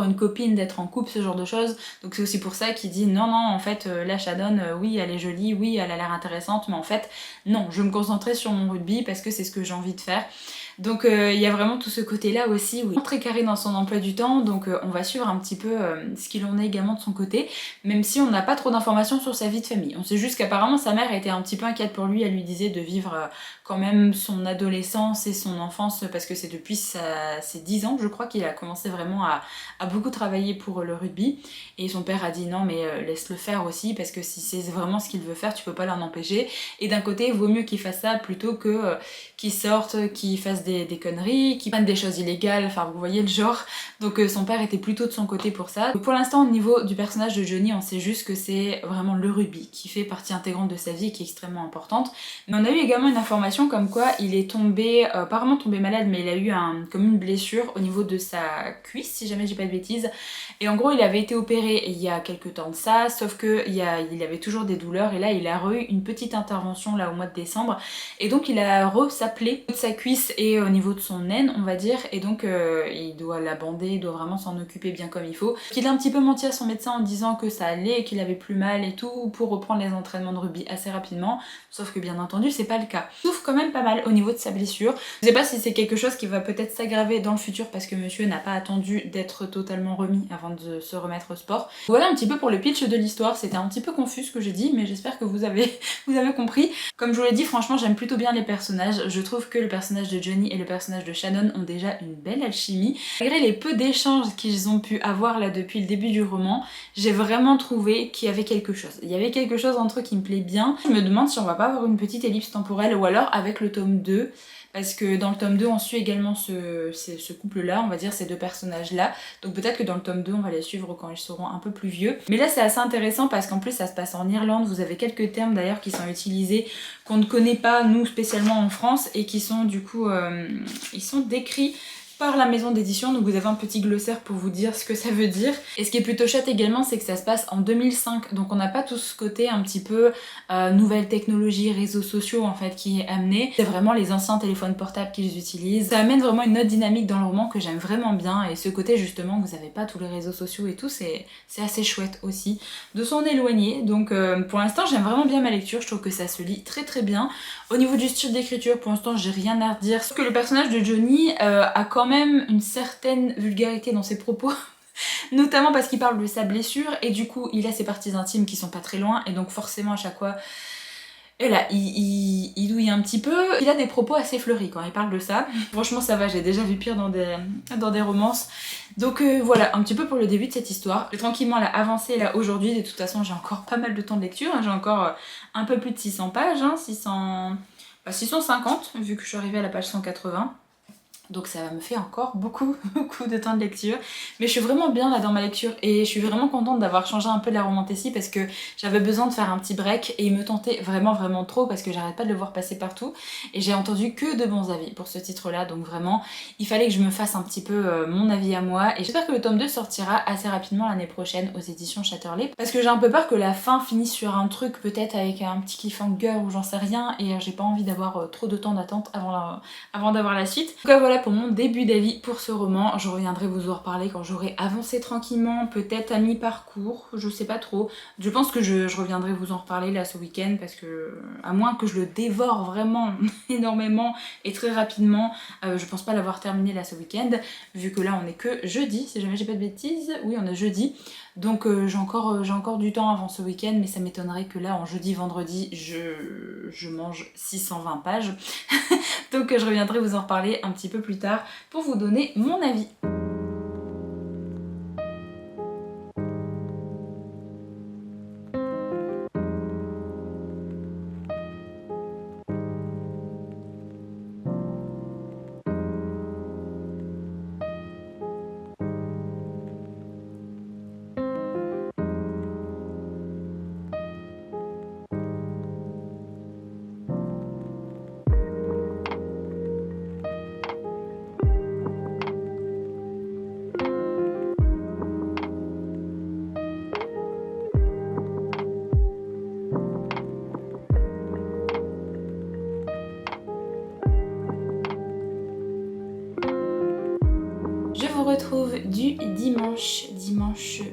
[SPEAKER 1] une copine, d'être en couple, ce genre de choses. Donc c'est aussi pour ça qu'il dit non, en fait, la Shannon, oui, elle est jolie, oui, elle a l'air intéressante, mais en fait, non, je vais me concentrer sur mon rugby parce que c'est ce que j'ai envie de faire. Donc il y a vraiment tout ce côté-là aussi, où il est très carré dans son emploi du temps, donc on va suivre un petit peu ce qu'il en est également de son côté, même si on n'a pas trop d'informations sur sa vie de famille. On sait juste qu'apparemment sa mère était un petit peu inquiète pour lui, elle lui disait de vivre quand même son adolescence et son enfance, parce que c'est depuis ses 10 ans, je crois, qu'il a commencé vraiment à beaucoup travailler pour le rugby, et son père a dit non mais laisse-le faire aussi, parce que si c'est vraiment ce qu'il veut faire, tu peux pas l'en empêcher, et d'un côté, il vaut mieux qu'il fasse ça plutôt que qu'il sorte, qu'il fasse des conneries, qui prennent des choses illégales, enfin vous voyez le genre. Donc son père était plutôt de son côté pour ça. Donc, pour l'instant, au niveau du personnage de Johnny, on sait juste que c'est vraiment le rugby qui fait partie intégrante de sa vie et qui est extrêmement importante. Mais on a eu également une information comme quoi il est tombé, pas vraiment tombé malade, mais il a eu comme une blessure au niveau de sa cuisse, si jamais j'ai pas de bêtises. Et en gros, il avait été opéré il y a quelques temps de ça, sauf que il avait toujours des douleurs, et là il a eu une petite intervention là au mois de décembre, et donc il a sa plaie de sa cuisse et au niveau de son aine, on va dire, et donc il doit la bander, il doit vraiment s'en occuper bien comme il faut. Il a un petit peu menti à son médecin en disant que ça allait et qu'il avait plus mal et tout pour reprendre les entraînements de rugby assez rapidement, sauf que bien entendu c'est pas le cas. Il souffre quand même pas mal au niveau de sa blessure. Je sais pas si c'est quelque chose qui va peut-être s'aggraver dans le futur parce que monsieur n'a pas attendu d'être totalement remis avant de se remettre au sport. Voilà un petit peu pour le pitch de l'histoire. C'était un petit peu confus ce que j'ai dit, mais j'espère que vous avez compris. Comme je vous l'ai dit, franchement j'aime plutôt bien les personnages. Je trouve que le personnage de Johnny Johnny et le personnage de Shannon ont déjà une belle alchimie. Malgré les peu d'échanges qu'ils ont pu avoir là depuis le début du roman, j'ai vraiment trouvé qu'il y avait quelque chose. Il y avait quelque chose entre eux qui me plaît bien. Je me demande si on va pas avoir une petite ellipse temporelle ou alors avec le tome 2. Parce que dans le tome 2, on suit également ce couple-là, on va dire ces deux personnages-là. Donc peut-être que dans le tome 2, on va les suivre quand ils seront un peu plus vieux. Mais là, c'est assez intéressant parce qu'en plus, ça se passe en Irlande. Vous avez quelques termes d'ailleurs qui sont utilisés, qu'on ne connaît pas, nous, spécialement en France, et qui sont du coup, ils sont décrits par la maison d'édition, donc vous avez un petit glossaire pour vous dire ce que ça veut dire. Et ce qui est plutôt chouette également, c'est que ça se passe en 2005, donc on n'a pas tout ce côté un petit peu nouvelles technologies, réseaux sociaux en fait qui est amené. C'est vraiment les anciens téléphones portables qu'ils utilisent. Ça amène vraiment une autre dynamique dans le roman que j'aime vraiment bien, et ce côté justement, vous n'avez pas tous les réseaux sociaux et tout, c'est assez chouette aussi de s'en éloigner. Donc pour l'instant, j'aime vraiment bien ma lecture, je trouve que ça se lit très très bien. Au niveau du style d'écriture, pour l'instant, j'ai rien à redire. Sauf que le personnage de Johnny a quand même une certaine vulgarité dans ses propos. Notamment parce qu'il parle de sa blessure et du coup il a ses parties intimes qui sont pas très loin et donc forcément à chaque fois et là il douille un petit peu. Il a des propos assez fleuris quand il parle de ça. Franchement ça va, j'ai déjà vu pire dans des romances. Donc voilà, un petit peu pour le début de cette histoire. Je vais tranquillement la avancer là aujourd'hui. De toute façon j'ai encore pas mal de temps de lecture, j'ai encore un peu plus de 600 pages, 650 vu que je suis arrivée à la page 180. Donc ça me fait encore beaucoup de temps de lecture. Mais je suis vraiment bien là dans ma lecture et je suis vraiment contente d'avoir changé un peu de la romantécie parce que j'avais besoin de faire un petit break et il me tentait vraiment trop parce que j'arrête pas de le voir passer partout. Et j'ai entendu que de bons avis pour ce titre-là, donc vraiment il fallait que je me fasse un petit peu mon avis à moi. Et j'espère que le tome 2 sortira assez rapidement l'année prochaine aux éditions Chatterley. Parce que j'ai un peu peur que la fin finisse sur un truc peut-être avec un petit cliffhanger ou j'en sais rien. Et j'ai pas envie d'avoir trop de temps d'attente avant d'avoir la suite. Donc voilà pour mon début d'avis pour ce roman. Je reviendrai vous en reparler quand j'aurai avancé tranquillement, peut-être à mi-parcours, je sais pas trop. Je pense que je reviendrai vous en reparler là ce week-end parce que, à moins que je le dévore vraiment énormément et très rapidement, je pense pas l'avoir terminé là ce week-end, vu que là on est que jeudi, si jamais j'ai pas de bêtises, oui on est jeudi. Donc j'ai encore du temps avant ce week-end, mais ça m'étonnerait que là en jeudi, vendredi, je mange 620 pages. Donc je reviendrai vous en reparler un petit peu plus tard pour vous donner mon avis. Je vous retrouve du dimanche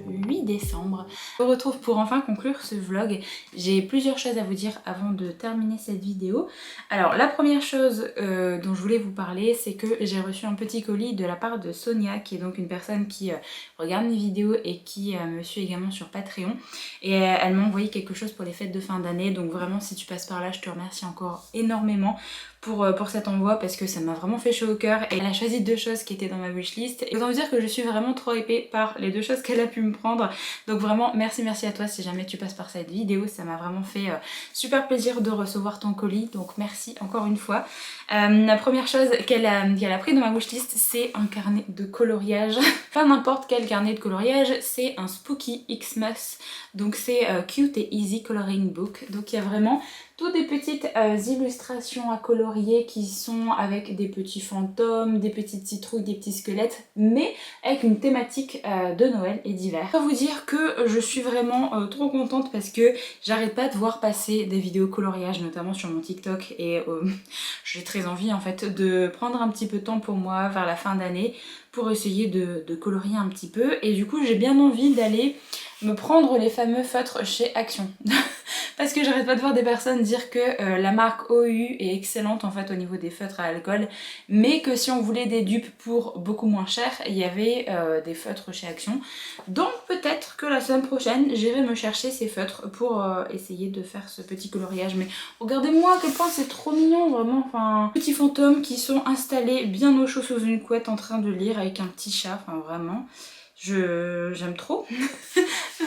[SPEAKER 1] 8 décembre. Je vous retrouve pour enfin conclure ce vlog. J'ai plusieurs choses à vous dire avant de terminer cette vidéo. Alors la première chose dont je voulais vous parler, c'est que j'ai reçu un petit colis de la part de Sonia, qui est donc une personne qui regarde mes vidéos et qui me suit également sur Patreon. Et elle m'a envoyé quelque chose pour les fêtes de fin d'année, donc vraiment si tu passes par là, je te remercie encore énormément pour cet envoi parce que ça m'a vraiment fait chaud au cœur. Et elle a choisi 2 choses qui étaient dans ma wishlist et autant vous dire que je suis vraiment trop hypée par les 2 choses qu'elle a pu me prendre. Donc vraiment merci à toi si jamais tu passes par cette vidéo, ça m'a vraiment fait super plaisir de recevoir ton colis, donc merci encore une fois. La première chose qu'elle a pris dans ma wishlist, c'est un carnet de coloriage. Pas n'importe quel carnet de coloriage, c'est un Spooky Xmas, donc c'est Cute et Easy Coloring Book. Donc il y a vraiment toutes des petites illustrations à colorier qui sont avec des petits fantômes, des petites citrouilles, des petits squelettes, mais avec une thématique de Noël et d'hiver. Je peux vous dire que je suis vraiment trop contente parce que j'arrête pas de voir passer des vidéos coloriage, notamment sur mon TikTok, et j'ai très envie en fait de prendre un petit peu de temps pour moi vers la fin d'année pour essayer de colorier un petit peu, et du coup j'ai bien envie d'aller me prendre les fameux feutres chez Action. parce que j'arrête pas de voir des personnes dire que la marque OU est excellente en fait au niveau des feutres à alcool, mais que si on voulait des dupes pour beaucoup moins cher, il y avait des feutres chez Action. Donc peut-être que la semaine prochaine, j'irai me chercher ces feutres pour essayer de faire ce petit coloriage. Mais regardez-moi à quel point c'est trop mignon, vraiment. Enfin, petits fantômes qui sont installés bien au chaud sous une couette en train de lire avec un petit chat, enfin vraiment. J'aime trop.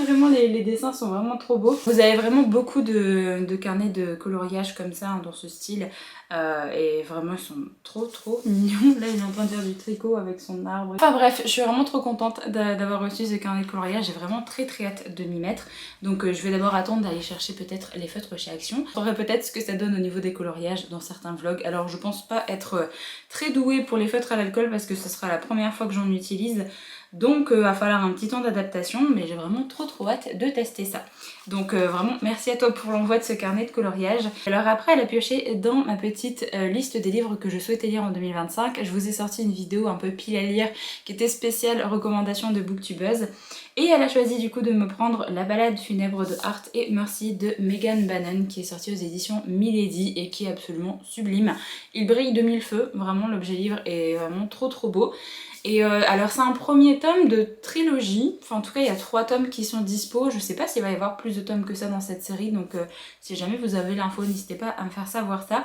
[SPEAKER 1] Vraiment les dessins sont vraiment trop beaux. Vous avez vraiment beaucoup de carnets de coloriage comme ça hein, dans ce style et vraiment ils sont trop mignons. Là il est en train de faire du tricot avec son arbre. Enfin bref, je suis vraiment trop contente d'avoir reçu ce carnet de coloriage. J'ai vraiment très hâte de m'y mettre. Donc je vais d'abord attendre d'aller chercher peut-être les feutres chez Action. Je saurai peut-être ce que ça donne au niveau des coloriages dans certains vlogs. Alors je pense pas être très douée pour les feutres à l'alcool parce que ce sera la première fois que j'en utilise. Donc va falloir un petit temps d'adaptation, mais j'ai vraiment trop hâte de tester ça. Donc vraiment merci à toi pour l'envoi de ce carnet de coloriage. Alors après elle a pioché dans ma petite liste des livres que je souhaitais lire en 2025. Je vous ai sorti une vidéo un peu pile à lire qui était spéciale recommandation de Booktubeuse. Et elle a choisi du coup de me prendre La balade funèbre de Art et Mercy de Megan Bannon qui est sortie aux éditions Milady et qui est absolument sublime. Il brille de mille feux, vraiment l'objet livre est vraiment trop beau. Et alors c'est un premier tome de trilogie, enfin en tout cas il y a 3 tomes qui sont dispo, je sais pas s'il va y avoir plus de tomes que ça dans cette série, donc si jamais vous avez l'info n'hésitez pas à me faire savoir ça.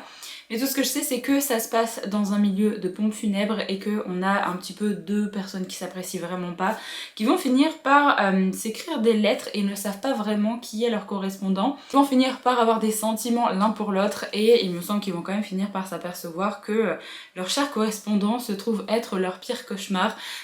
[SPEAKER 1] Mais tout ce que je sais c'est que ça se passe dans un milieu de pompes funèbres et qu'on a un petit peu 2 personnes qui s'apprécient vraiment pas, qui vont finir par s'écrire des lettres et ne savent pas vraiment qui est leur correspondant. Ils vont finir par avoir des sentiments l'un pour l'autre et il me semble qu'ils vont quand même finir par s'apercevoir que leur cher correspondant se trouve être leur pire cauchemar.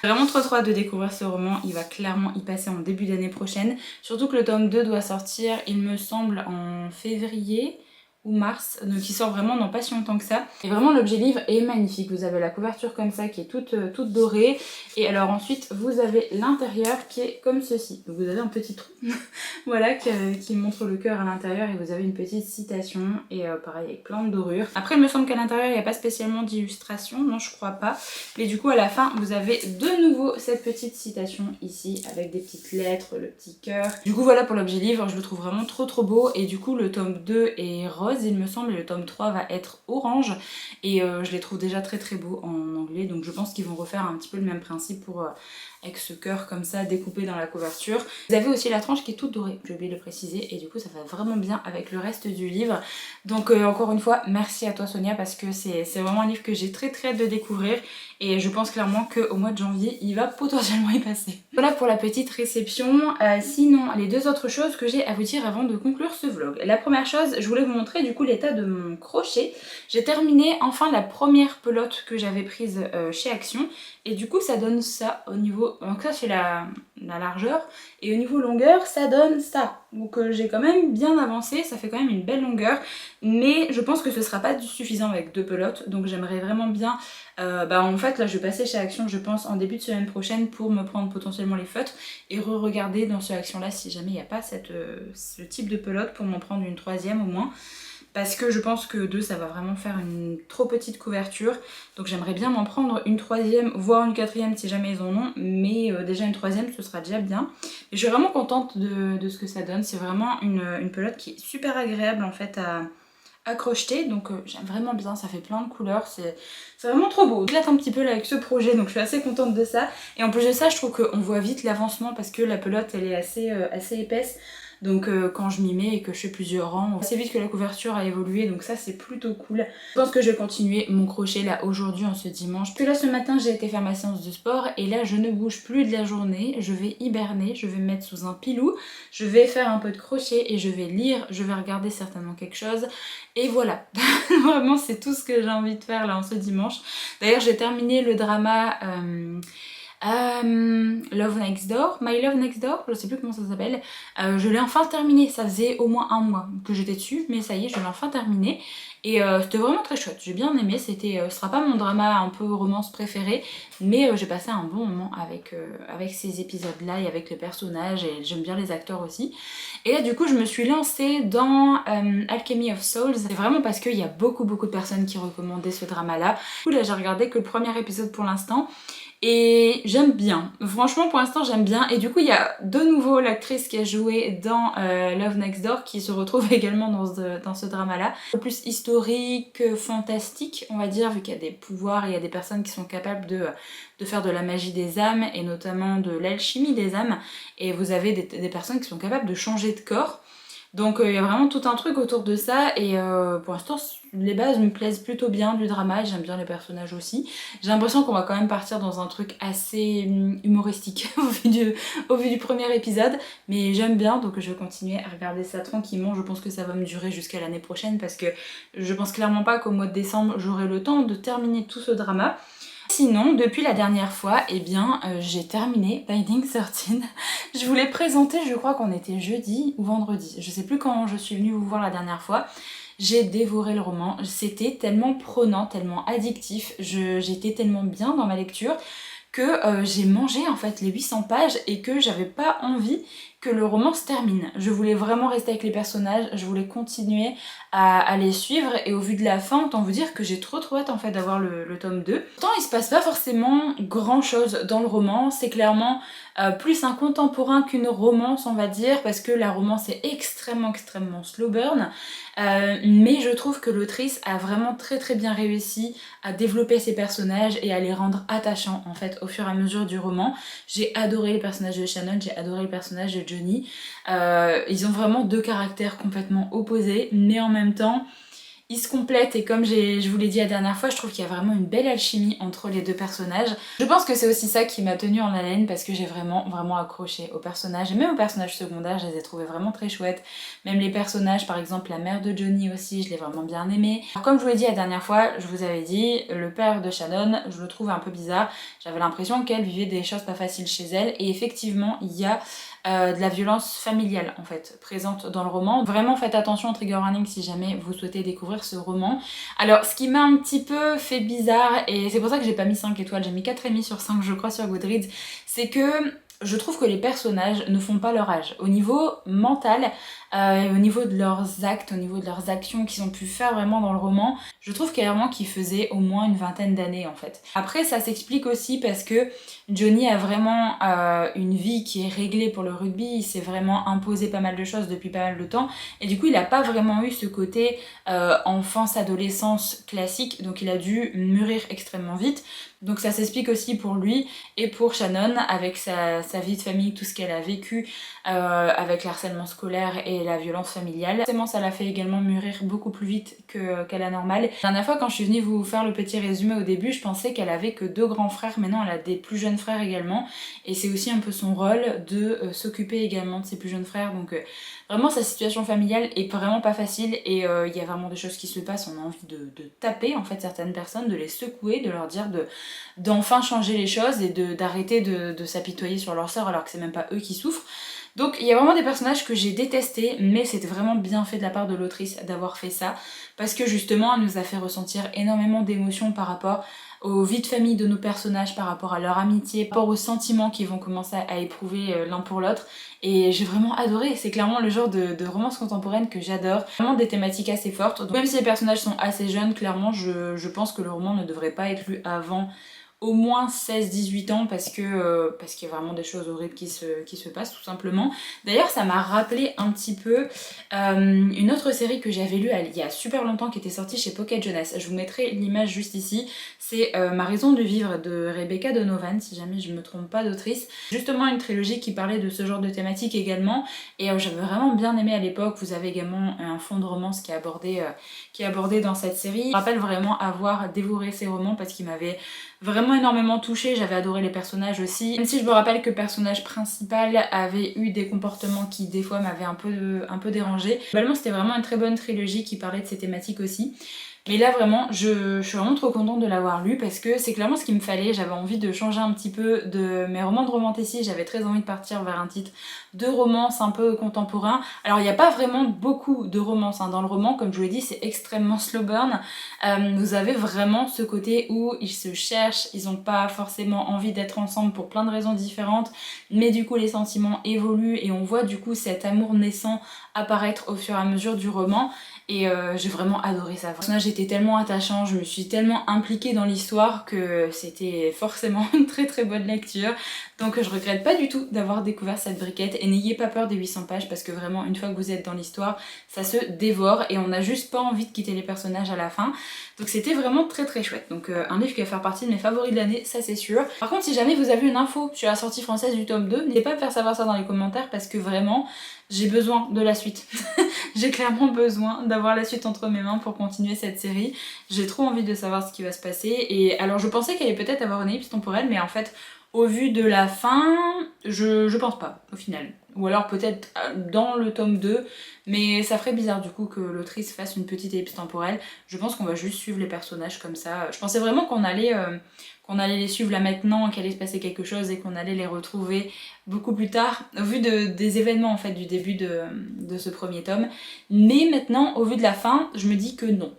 [SPEAKER 1] J'ai vraiment trop hâte de découvrir ce roman, il va clairement y passer en début d'année prochaine. Surtout que le tome 2 doit sortir, il me semble, en février ou mars, donc il sort vraiment dans pas si longtemps que ça. Et vraiment l'objet livre est magnifique, vous avez la couverture comme ça qui est toute dorée, et alors ensuite vous avez l'intérieur qui est comme ceci. Donc vous avez un petit trou, voilà, qui montre le cœur à l'intérieur, et vous avez une petite citation, et pareil avec plein de dorures. Après il me semble qu'à l'intérieur il n'y a pas spécialement d'illustration, non je crois pas, mais du coup à la fin vous avez de nouveau cette petite citation ici, avec des petites lettres, le petit cœur. Du coup voilà pour l'objet livre, je le trouve vraiment trop beau, et du coup le tome 2 est rose il me semble, et le tome 3 va être orange, et je les trouve déjà très beaux en anglais, donc je pense qu'ils vont refaire un petit peu le même principe pour avec ce cœur comme ça découpé dans la couverture. Vous avez aussi la tranche qui est toute dorée, j'ai oublié de le préciser, et du coup ça va vraiment bien avec le reste du livre. Donc encore une fois merci à toi Sonia, parce que c'est vraiment un livre que j'ai très hâte de découvrir, et je pense clairement qu'au mois de janvier il va potentiellement y passer. Voilà pour la petite réception. Sinon les 2 autres choses que j'ai à vous dire avant de conclure ce vlog. La première chose, je voulais vous montrer du coup l'état de mon crochet. J'ai terminé enfin la première pelote que j'avais prise chez Action, et du coup ça donne ça au niveau, donc ça c'est la largeur, et au niveau longueur ça donne ça. Donc j'ai quand même bien avancé, ça fait quand même une belle longueur, mais je pense que ce sera pas suffisant avec 2 pelotes, donc j'aimerais vraiment bien, en fait là je vais passer chez Action je pense en début de semaine prochaine pour me prendre potentiellement les feutres et re-regarder dans ce Action là si jamais il n'y a pas ce type de pelote pour m'en prendre une 3e au moins. Parce que je pense que 2 ça va vraiment faire une trop petite couverture, donc j'aimerais bien m'en prendre une 3e voire une 4e si jamais ils en ont, mais déjà une 3e ce sera déjà bien. Et je suis vraiment contente de ce que ça donne, c'est vraiment une pelote qui est super agréable en fait à crocheter, donc j'aime vraiment bien, ça fait plein de couleurs, c'est vraiment trop beau. Je m'éclate un petit peu là avec ce projet, donc je suis assez contente de ça, et en plus de ça je trouve qu'on voit vite l'avancement parce que la pelote elle est assez épaisse. Donc quand je m'y mets et que je fais plusieurs rangs, on voit assez vite que la couverture a évolué, donc ça c'est plutôt cool. Je pense que je vais continuer mon crochet là aujourd'hui en ce dimanche. Puis là ce matin j'ai été faire ma séance de sport et là je ne bouge plus de la journée, je vais hiberner, je vais me mettre sous un pilou, je vais faire un peu de crochet et je vais lire, je vais regarder certainement quelque chose. Et voilà, vraiment c'est tout ce que j'ai envie de faire là en ce dimanche. D'ailleurs j'ai terminé le drama... Love Next Door, My Love Next Door, je sais plus comment ça s'appelle. Je l'ai enfin terminé, ça faisait au moins un mois que j'étais dessus, mais ça y est, je l'ai enfin terminé. Et c'était vraiment très chouette, j'ai bien aimé, ce sera pas mon drama un peu romance préféré, mais j'ai passé un bon moment avec ces épisodes-là et avec les personnages, et j'aime bien les acteurs aussi. Et là du coup je me suis lancée dans Alchemy of Souls, c'est vraiment parce qu'il y a beaucoup de personnes qui recommandaient ce drama-là. Du coup là j'ai regardé que le premier épisode pour l'instant, Et j'aime bien, franchement pour l'instant j'aime bien. Et du coup il y a de nouveau l'actrice qui a joué dans Love Next Door qui se retrouve également dans ce drama là. Un peu plus historique, fantastique on va dire, vu qu'il y a des pouvoirs et il y a des personnes qui sont capables de faire de la magie des âmes et notamment de l'alchimie des âmes. Et vous avez des personnes qui sont capables de changer de corps. Donc il y a vraiment tout un truc autour de ça et pour l'instant les bases me plaisent plutôt bien du drama et j'aime bien les personnages aussi. J'ai l'impression qu'on va quand même partir dans un truc assez humoristique au vu du premier épisode, mais j'aime bien donc je vais continuer à regarder ça tranquillement. Je pense que ça va me durer jusqu'à l'année prochaine parce que je pense clairement pas qu'au mois de décembre j'aurai le temps de terminer tout ce drama. Sinon, depuis la dernière fois, eh bien, j'ai terminé Binding 13. Je vous l'ai présenté, je crois qu'on était jeudi ou vendredi. Je sais plus quand je suis venue vous voir la dernière fois. J'ai dévoré le roman. C'était tellement prenant, tellement addictif. J'étais tellement bien dans ma lecture que j'ai mangé en fait les 800 pages et que j'avais pas envie que le roman se termine. Je voulais vraiment rester avec les personnages, je voulais continuer à les suivre et au vu de la fin, autant vous dire que j'ai trop hâte en fait d'avoir le tome 2. Pourtant il se passe pas forcément grand chose dans le roman, c'est clairement plus un contemporain qu'une romance on va dire, parce que la romance est extrêmement slow burn, mais je trouve que l'autrice a vraiment très bien réussi à développer ses personnages et à les rendre attachants en fait au fur et à mesure du roman. J'ai adoré les personnages de Shannon, j'ai adoré le personnage de Johnny. Ils ont vraiment deux caractères complètement opposés, mais en même temps ils se complètent et comme je vous l'ai dit la dernière fois, je trouve qu'il y a vraiment une belle alchimie entre les deux personnages. Je pense que c'est aussi ça qui m'a tenue en haleine parce que j'ai vraiment accroché aux personnages et même aux personnages secondaires, je les ai trouvés vraiment très chouettes. Même les personnages, par exemple la mère de Johnny aussi, je l'ai vraiment bien aimée. Alors, comme je vous l'ai dit la dernière fois, je vous avais dit, le père de Shannon, je le trouve un peu bizarre. J'avais l'impression qu'elle vivait des choses pas faciles chez elle et effectivement il y a de la violence familiale en fait présente dans le roman. Vraiment faites attention au trigger warning si jamais vous souhaitez découvrir ce roman. Alors ce qui m'a un petit peu fait bizarre, et c'est pour ça que j'ai pas mis 5 étoiles, j'ai mis 4,5 sur 5 je crois sur Goodreads, c'est que je trouve que les personnages ne font pas leur âge. Au niveau mental, au niveau de leurs actes, au niveau de leurs actions qu'ils ont pu faire vraiment dans le roman, je trouve clairement qu'ils faisaient au moins une vingtaine d'années en fait. Après ça s'explique aussi parce que Johnny a vraiment une vie qui est réglée pour le rugby, il s'est vraiment imposé pas mal de choses depuis pas mal de temps et du coup il a pas vraiment eu ce côté enfance-adolescence classique, donc il a dû mûrir extrêmement vite. Donc ça s'explique aussi pour lui et pour Shannon avec sa vie de famille, tout ce qu'elle a vécu avec l'harcèlement scolaire et la violence familiale. Forcément ça l'a fait également mûrir beaucoup plus vite qu'à la normale. La dernière fois quand je suis venue vous faire le petit résumé au début, je pensais qu'elle avait que 2 grands frères, mais non elle a des plus jeunes frères également et c'est aussi un peu son rôle de s'occuper également de ses plus jeunes frères. Donc vraiment sa situation familiale est vraiment pas facile et il y a vraiment des choses qui se passent, on a envie de taper en fait certaines personnes, de les secouer, de leur dire d'enfin changer les choses et d'arrêter de s'apitoyer sur leur sort alors que c'est même pas eux qui souffrent. Donc il y a vraiment des personnages que j'ai détestés, mais c'était vraiment bien fait de la part de l'autrice d'avoir fait ça, parce que justement elle nous a fait ressentir énormément d'émotions par rapport aux vies de famille de nos personnages, par rapport à leur amitié, par rapport aux sentiments qu'ils vont commencer à éprouver l'un pour l'autre. Et j'ai vraiment adoré, c'est clairement le genre de romance contemporaine que j'adore. Vraiment des thématiques assez fortes. Donc, même si les personnages sont assez jeunes, clairement je pense que le roman ne devrait pas être lu avant au moins 16-18 ans parce qu'il y a vraiment des choses horribles qui se passent tout simplement. D'ailleurs ça m'a rappelé un petit peu une autre série que j'avais lue il y a super longtemps qui était sortie chez Pocket Jeunesse. Je vous mettrai l'image juste ici. C'est Ma raison de vivre de Rebecca Donovan, si jamais je me trompe pas d'autrice. Justement une trilogie qui parlait de ce genre de thématique également et j'avais vraiment bien aimé à l'époque. Vous avez également un fond de romance qui est abordé dans cette série. Je me rappelle vraiment avoir dévoré ces romans parce qu'ils m'avaient vraiment énormément touchée, j'avais adoré les personnages aussi. Même si je me rappelle que le personnage principal avait eu des comportements qui des fois m'avaient un peu dérangée. Globalement c'était vraiment une très bonne trilogie qui parlait de ces thématiques aussi. Mais là vraiment, je suis vraiment trop contente de l'avoir lu parce que c'est clairement ce qu'il me fallait. J'avais envie de changer un petit peu de mes romans de romanticisme, j'avais très envie de partir vers un titre de romance un peu contemporain. Alors il n'y a pas vraiment beaucoup de romance dans le roman, comme je vous l'ai dit c'est extrêmement slow burn. Vous avez vraiment ce côté où ils se cherchent, ils n'ont pas forcément envie d'être ensemble pour plein de raisons différentes, mais du coup les sentiments évoluent et on voit du coup cet amour naissant apparaître au fur et à mesure du roman. et j'ai vraiment adoré ça. Le personnage était tellement attachant, je me suis tellement impliquée dans l'histoire que c'était forcément une très très bonne lecture. Donc je regrette pas du tout d'avoir découvert cette briquette et n'ayez pas peur des 800 pages parce que vraiment une fois que vous êtes dans l'histoire, ça se dévore et on n'a juste pas envie de quitter les personnages à la fin. Donc c'était vraiment très très chouette. Donc un livre qui va faire partie de mes favoris de l'année, ça c'est sûr. Par contre, si jamais vous avez une info sur la sortie française du tome 2, n'hésitez pas à me faire savoir ça dans les commentaires parce que vraiment, j'ai besoin de la suite. J'ai clairement besoin d'avoir la suite entre mes mains pour continuer cette série. J'ai trop envie de savoir ce qui va se passer. Et alors je pensais qu'elle allait peut-être avoir une ellipse temporelle, mais en fait, au vu de la fin, je pense pas au final. Ou alors peut-être dans le tome 2, mais ça ferait bizarre du coup que l'autrice fasse une petite ellipse temporelle. Je pense qu'on va juste suivre les personnages comme ça. Je pensais vraiment qu'on allait les suivre là maintenant, qu'il allait se passer quelque chose et qu'on allait les retrouver beaucoup plus tard, au vu des événements en fait du début de ce premier tome. Mais maintenant, au vu de la fin, je me dis que non.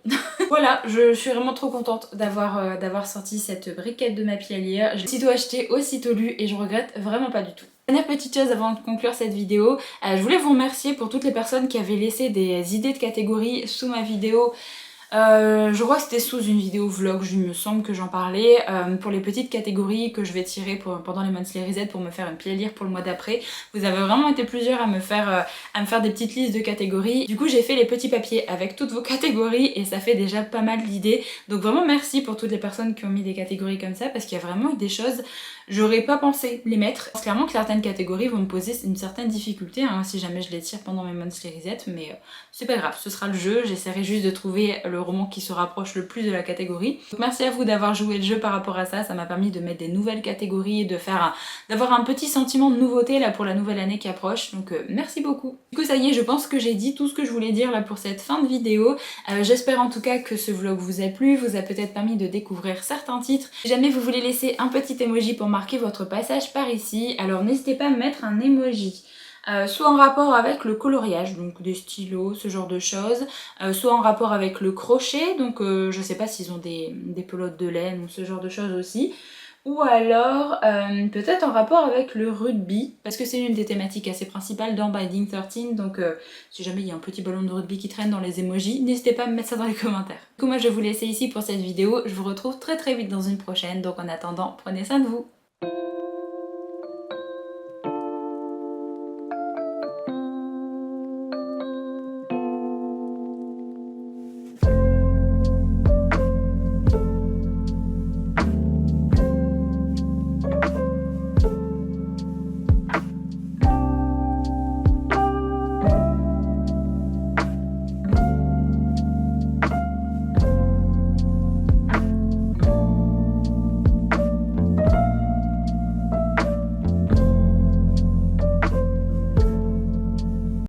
[SPEAKER 1] Voilà, je suis vraiment trop contente d'avoir sorti cette briquette de ma pile à lire. J'ai aussitôt acheté, aussitôt lu et je regrette vraiment pas du tout. Dernière petite chose avant de conclure cette vidéo, je voulais vous remercier pour toutes les personnes qui avaient laissé des idées de catégories sous ma vidéo. Je crois que c'était sous une vidéo vlog, il me semble que j'en parlais, pour les petites catégories que je vais tirer pendant les Monthly Reset pour me faire une pile à lire pour le mois d'après. Vous avez vraiment été plusieurs à me faire des petites listes de catégories. Du coup j'ai fait les petits papiers avec toutes vos catégories et ça fait déjà pas mal d'idées. Donc vraiment merci pour toutes les personnes qui ont mis des catégories comme ça parce qu'il y a vraiment eu des choses, j'aurais pas pensé les mettre. Parce clairement que certaines catégories vont me poser une certaine difficulté hein, si jamais je les tire pendant mes Monthly Reset, mais c'est pas grave, ce sera le jeu, j'essaierai juste de trouver le roman qui se rapproche le plus de la catégorie. Donc merci à vous d'avoir joué le jeu par rapport à ça, ça m'a permis de mettre des nouvelles catégories et d'avoir un petit sentiment de nouveauté là pour la nouvelle année qui approche, donc merci beaucoup. Du coup ça y est, je pense que j'ai dit tout ce que je voulais dire là pour cette fin de vidéo. J'espère en tout cas que ce vlog vous a plu, vous a peut-être permis de découvrir certains titres. Si jamais vous voulez laisser un petit emoji pour marquer votre passage par ici, alors n'hésitez pas à mettre un emoji. Soit en rapport avec le coloriage, donc des stylos, ce genre de choses, soit en rapport avec le crochet, donc je sais pas s'ils ont des pelotes de laine ou ce genre de choses aussi, ou alors peut-être en rapport avec le rugby, parce que c'est une des thématiques assez principales dans Binding 13, donc si jamais il y a un petit ballon de rugby qui traîne dans les emojis, n'hésitez pas à me mettre ça dans les commentaires. Du coup moi je vais vous laisser ici pour cette vidéo, je vous retrouve très très vite dans une prochaine, donc en attendant, prenez soin de vous.